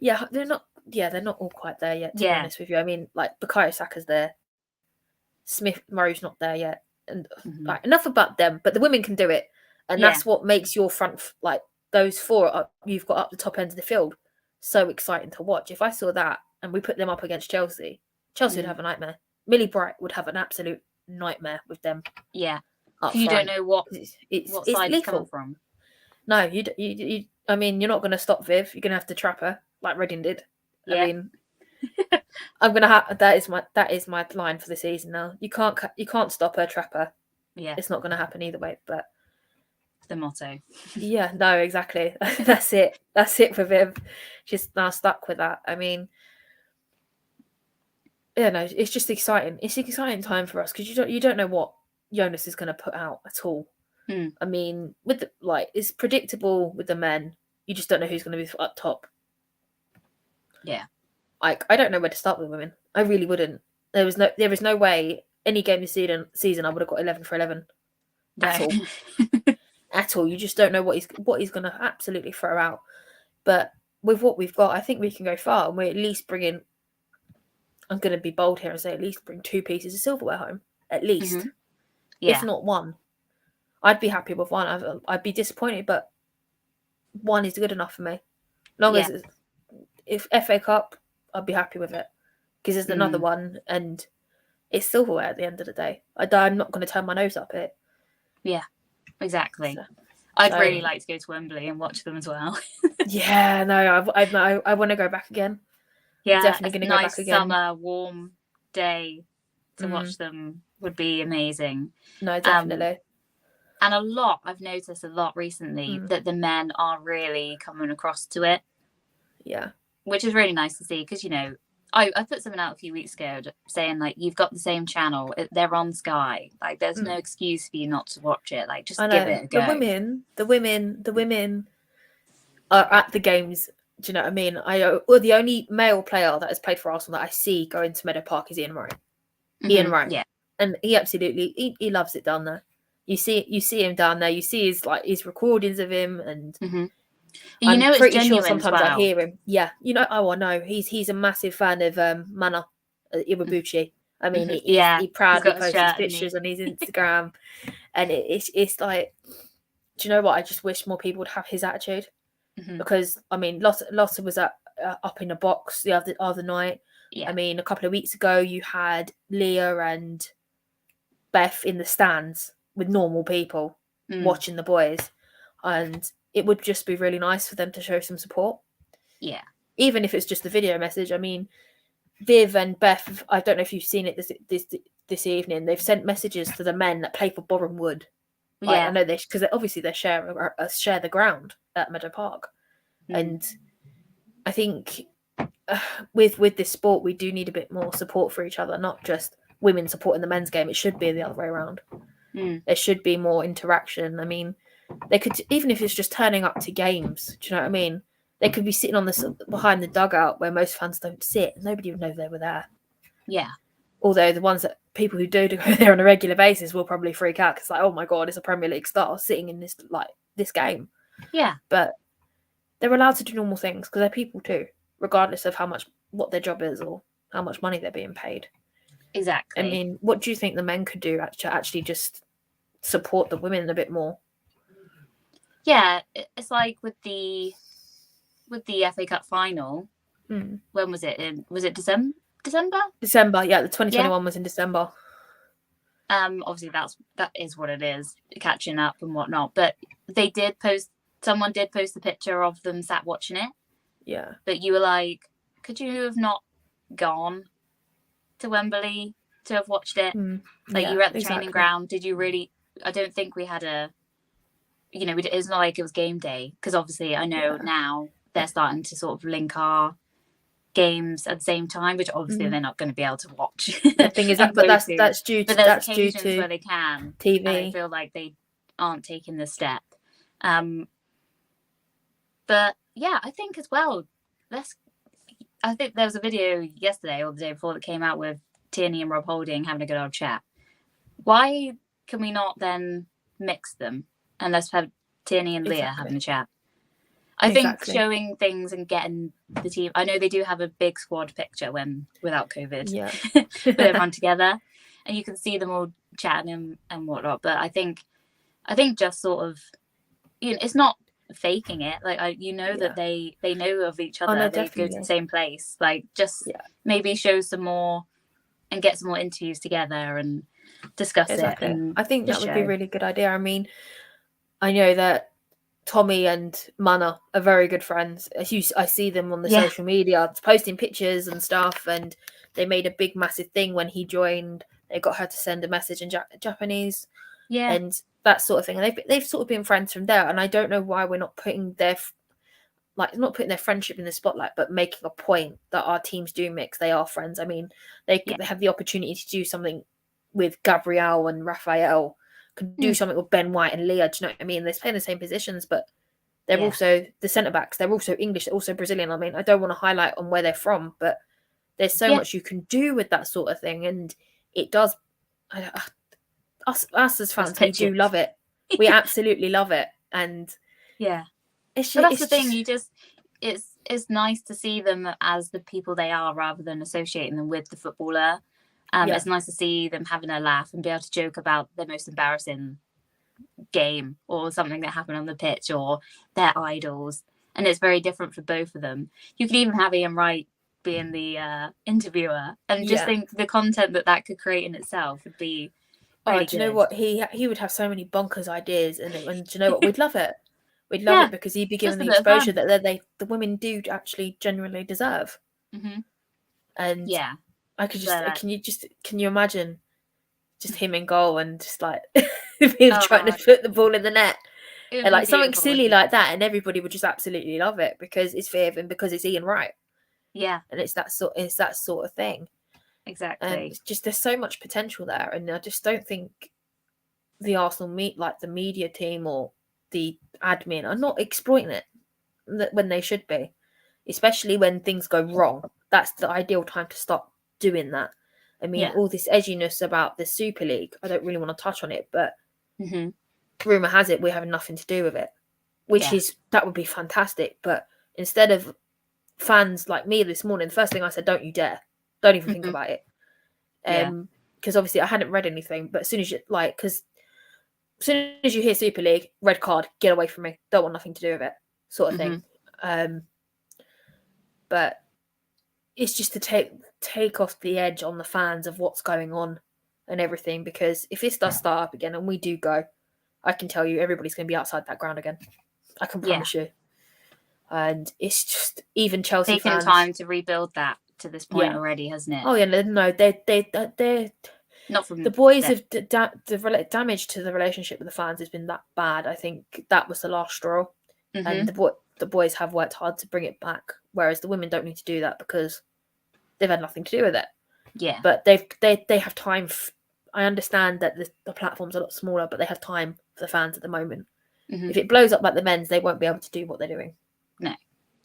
They're not. Yeah, they're not all quite there yet. To be honest with you, I mean, like Bukayo Saka's there, Smith Murray's not there yet, and like, enough about them. But the women can do it, and that's what makes your front, like those four you've got up the top end of the field, so exciting to watch. If I saw that and we put them up against Chelsea would have a nightmare. Millie Bright would have an absolute nightmare with them. Yeah, you don't know what side it's coming from. No, you. I mean, you're not going to stop Viv. You're going to have to trap her like Reading did. Yeah. I mean, I'm going to have that is my line for the season now. You can't stop her, trap her. Yeah, it's not going to happen either way. But the motto. Yeah, no, exactly. That's it. That's it for Viv. She's now stuck with that. I mean, yeah, no, it's just exciting. It's an exciting time for us because you don't know what Jonas is going to put out at all. I mean, with it's predictable with the men. You just don't know who's going to be up top. Yeah, I don't know where to start with women. I really wouldn't. There is no way any game this season I would have got 11 for 11 at all. At all. You just don't know what he's going to absolutely throw out. But with what we've got, I think we can go far, and we at least bring in. I'm going to be bold here and say at least bring 2 pieces of silverware home, at least, if not 1. I'd be happy with 1. I'd be disappointed, but 1 is good enough for me. Long as if FA Cup, I'd be happy with it because there's another one, and it's silverware at the end of the day. I'm not going to turn my nose up it. Yeah, exactly. I'd really like to go to Wembley and watch them as well. Yeah, no, I want to go back again. Yeah, definitely going to go back again. Summer, warm day to watch them would be amazing. No, definitely. And I've noticed a lot recently that the men are really coming across to it. Yeah. Which is really nice to see because, I put something out a few weeks ago saying, like, you've got the same channel. They're on Sky. Like, there's no excuse for you not to watch it. Like, just give it a go. The women are at the games. Do you know what I mean? The only male player that has played for Arsenal that I see going to Meadow Park is Ian Murray. Ian Murray. Yeah. And he absolutely, he loves it down there. You see him down there. You see his recordings of him, and it's pretty genuine sure sometimes as well. I hear him. Yeah, I know he's a massive fan of Mana Iwabuchi. I mean, he proudly posts his pictures on his Instagram, and it's like, do you know what? I just wish more people would have his attitude, because I mean, Lotta was up in the box the other night. Yeah. I mean, a couple of weeks ago, you had Leah and Beth in the stands with normal people watching the boys, and it would just be really nice for them to show some support. Yeah. Even if it's just a video message. I mean, Viv and Beth, I don't know if you've seen it this evening, they've sent messages to the men that play for Boreham Wood. I know this because obviously they share the ground at Meadow Park. And I think with this sport, we do need a bit more support for each other, not just women supporting the men's game. It should be the other way around. There should be more interaction. I mean, they could, even if it's just turning up to games, do you know what I mean? They could be sitting on behind the dugout where most fans don't sit. Nobody would know they were there. Yeah. Although people who do go there on a regular basis will probably freak out because, like, oh my God, it's a Premier League star sitting in this game. Yeah. But they're allowed to do normal things because they're people too, regardless of what their job is or how much money they're being paid. Exactly. I mean, what do you think the men could do to actually just support the women a bit more? Yeah, it's like with the FA Cup final. When was it? Was it December? December, yeah. The 2021 was in December. Obviously that is what it is, catching up and whatnot. But someone did post a picture of them sat watching it. Yeah. But you were like, could you have not gone to Wembley to have watched it? Like, you were at the training ground. Did you really? I don't think we had it's not like it was game day, because obviously I know now they're starting to sort of link our games at the same time, which obviously they're not going to be able to watch. The thing is, but that's due to, but there's occasions where they can TV. And I feel like they aren't taking the step. But yeah, I think as well, I think there was a video yesterday or the day before that came out with Tierney and Rob Holding having a good old chat. Why can we not then mix them and let's have Tierney and Leah having a chat? I think showing things and getting the team. I know they do have a big squad picture without COVID, with everyone together, and you can see them all chatting and whatnot. But I think just sort of, it's not faking it. Like that they know of each other. They go to the same place. Like just maybe show some more and get some more interviews together and discuss it. And I think that would be a really good idea. I mean, I know that Tommy and Mana are very good friends. I see them on the social media posting pictures and stuff, and they made a big massive thing when he joined. They got her to send a message in Japanese, and that sort of thing. And they've sort of been friends from there. And I don't know why we're not putting their friendship in the spotlight, but making a point that our teams do mix. They are friends. I mean, they have the opportunity to do something with Gabrielle and Raphael. Could do something with Ben White and Leah. Do you know what I mean? They're playing the same positions, but they're also the centre backs. They're also English. They're also Brazilian. I mean, I don't want to highlight on where they're from, but there's so much you can do with that sort of thing, and it does. Us as fans, we do love it. We absolutely love it, and that's the thing. It's nice to see them as the people they are, rather than associating them with the footballer. It's nice to see them having a laugh and be able to joke about their most embarrassing game or something that happened on the pitch or their idols. And it's very different for both of them. You could even have Ian Wright being the interviewer, and just think the content that could create in itself would be really do you know what? He would have so many bonkers ideas, and do you know what? We'd love it. We'd love it because he'd be given the exposure that the women do actually genuinely deserve. And I could just can you imagine just him in goal and just like him trying to put the ball in the net, and like something silly like that, and everybody would just absolutely love it because it's Viv and because it's Ian Wright. And it's that sort of thing. Exactly. And it's just there's so much potential there, and I just don't think the Arsenal the media team or the admin are not exploiting it when they should be, especially when things go wrong. That's the ideal time to stop doing that. I mean, all this edginess about the Super League, I don't really want to touch on it, but rumour has it we're having nothing to do with it, which is, that would be fantastic. But instead of fans like me this morning, the first thing I said, don't you dare. Don't even think about it. Because obviously I hadn't read anything, but as soon as you hear Super League, red card, get away from me. Don't want nothing to do with it, sort of thing. But it's just to take off the edge on the fans of what's going on and everything, because if this does start up again and we do go, I can tell you everybody's going to be outside that ground again. I can promise you. And it's just, even Chelsea taken fans, time to rebuild that to this point already, hasn't it? Oh yeah, no, they're not from the boys have the damage to the relationship with the fans has been that bad. I think that was the last straw, and the boys have worked hard to bring it back, whereas the women don't need to do that because they've had nothing to do with it. Yeah, but they have time. I understand that the platform's a lot smaller, but they have time for the fans at the moment. If it blows up like the men's, they won't be able to do what they're doing. No,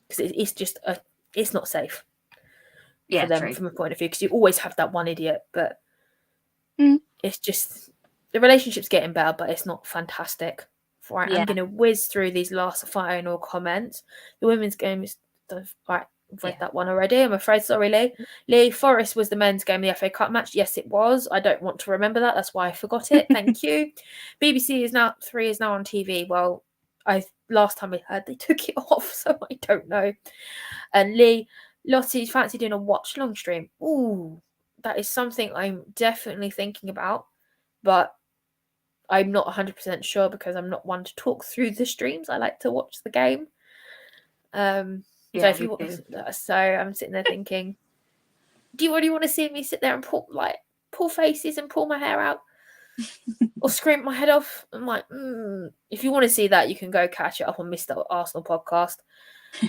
because it's just it's not safe. For them from a point of view, because you always have that one idiot, but it's just the relationship's getting better, but it's not fantastic. I'm going to whiz through these last final comments. The women's game is right. I've read that one already. I'm afraid. Sorry, Lee. Lee, Forest was the men's game, the FA Cup match. Yes, it was. I don't want to remember that. That's why I forgot it. Thank you. BBC is now on TV. Well, last time I heard they took it off, so I don't know. And Lee, Lottie, fancy doing a watch long stream? Ooh, that is something I'm definitely thinking about, but I'm not 100% sure because I'm not one to talk through the streams. I like to watch the game. So if you want, so I'm sitting there thinking, do you really want to see me sit there and pull faces and pull my hair out or scrape my head off? I'm like, if you want to see that, you can go catch it up on Mr. Arsenal podcast.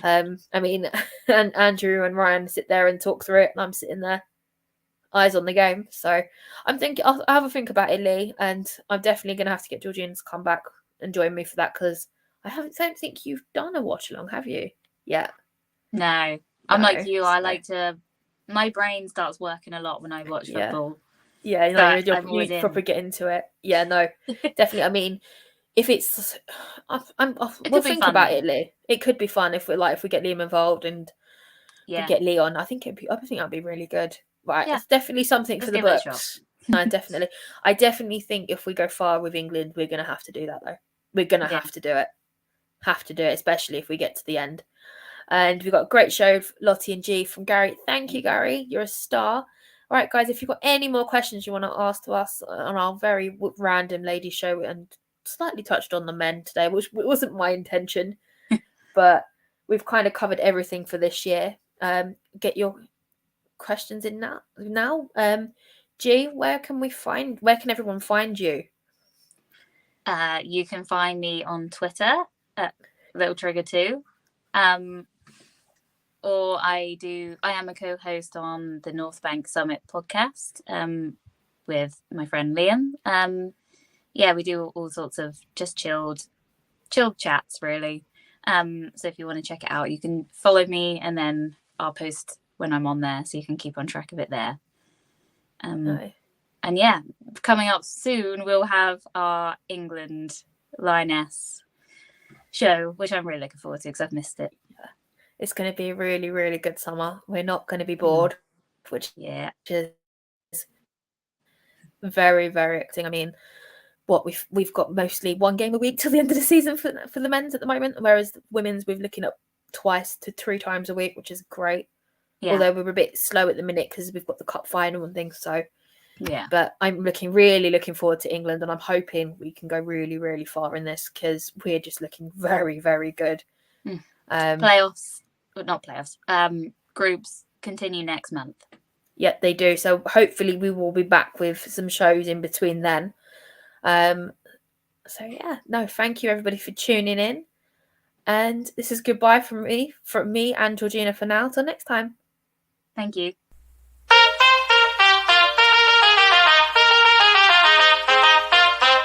I mean, and Andrew and Ryan sit there and talk through it, and I'm sitting there, eyes on the game. So I'm thinking I'll have a think about it, Lee, and I'm definitely going to have to get Georgina to come back and join me for that, because don't think you've done a watch along, have you? Yeah. No, I'm like you. I like to. My brain starts working a lot when I watch football. Yeah, no, you properly get into it. Yeah, no, definitely. I mean, if it's, we'll think about it, Lee. It could be fun if we get Liam involved and we get Lee on. I think that'd be really good. Right, it's definitely something for the books. No, definitely. I definitely think if we go far with England, we're gonna have to do that though. We're gonna have to do it. Have to do it, especially if we get to the end. And we've got a great show, Lottie and G from Gary. Thank you, Gary. You're a star. All right, guys, if you've got any more questions you want to ask to us on our very random lady show, and slightly touched on the men today, which wasn't my intention, but we've kind of covered everything for this year. Get your questions in now. G, where can everyone find you? You can find me on Twitter at Little Trigger 2. Or I am a co-host on the North Bank Summit podcast with my friend Liam. We do all sorts of just chilled chats, really. So if you want to check it out, you can follow me, and then I'll post when I'm on there, so you can keep on track of it there. And coming up soon, we'll have our England Lioness show, which I'm really looking forward to because I've missed it. It's going to be a really, really good summer. We're not going to be bored, which is very, very exciting. I mean, we've got mostly one game a week till the end of the season for the men's at the moment, whereas the women's we're looking at 2 to 3 times a week, which is great. Yeah. Although we're a bit slow at the minute because we've got the cup final and things. So but I'm really looking forward to England, and I'm hoping we can go really, really far in this because we're just looking very, very good. Playoffs. Not playoffs. Groups continue next month. Yeah, they do. So hopefully we will be back with some shows in between then. Thank you everybody for tuning in. And this is goodbye from me and Georgina for now. Till next time. Thank you.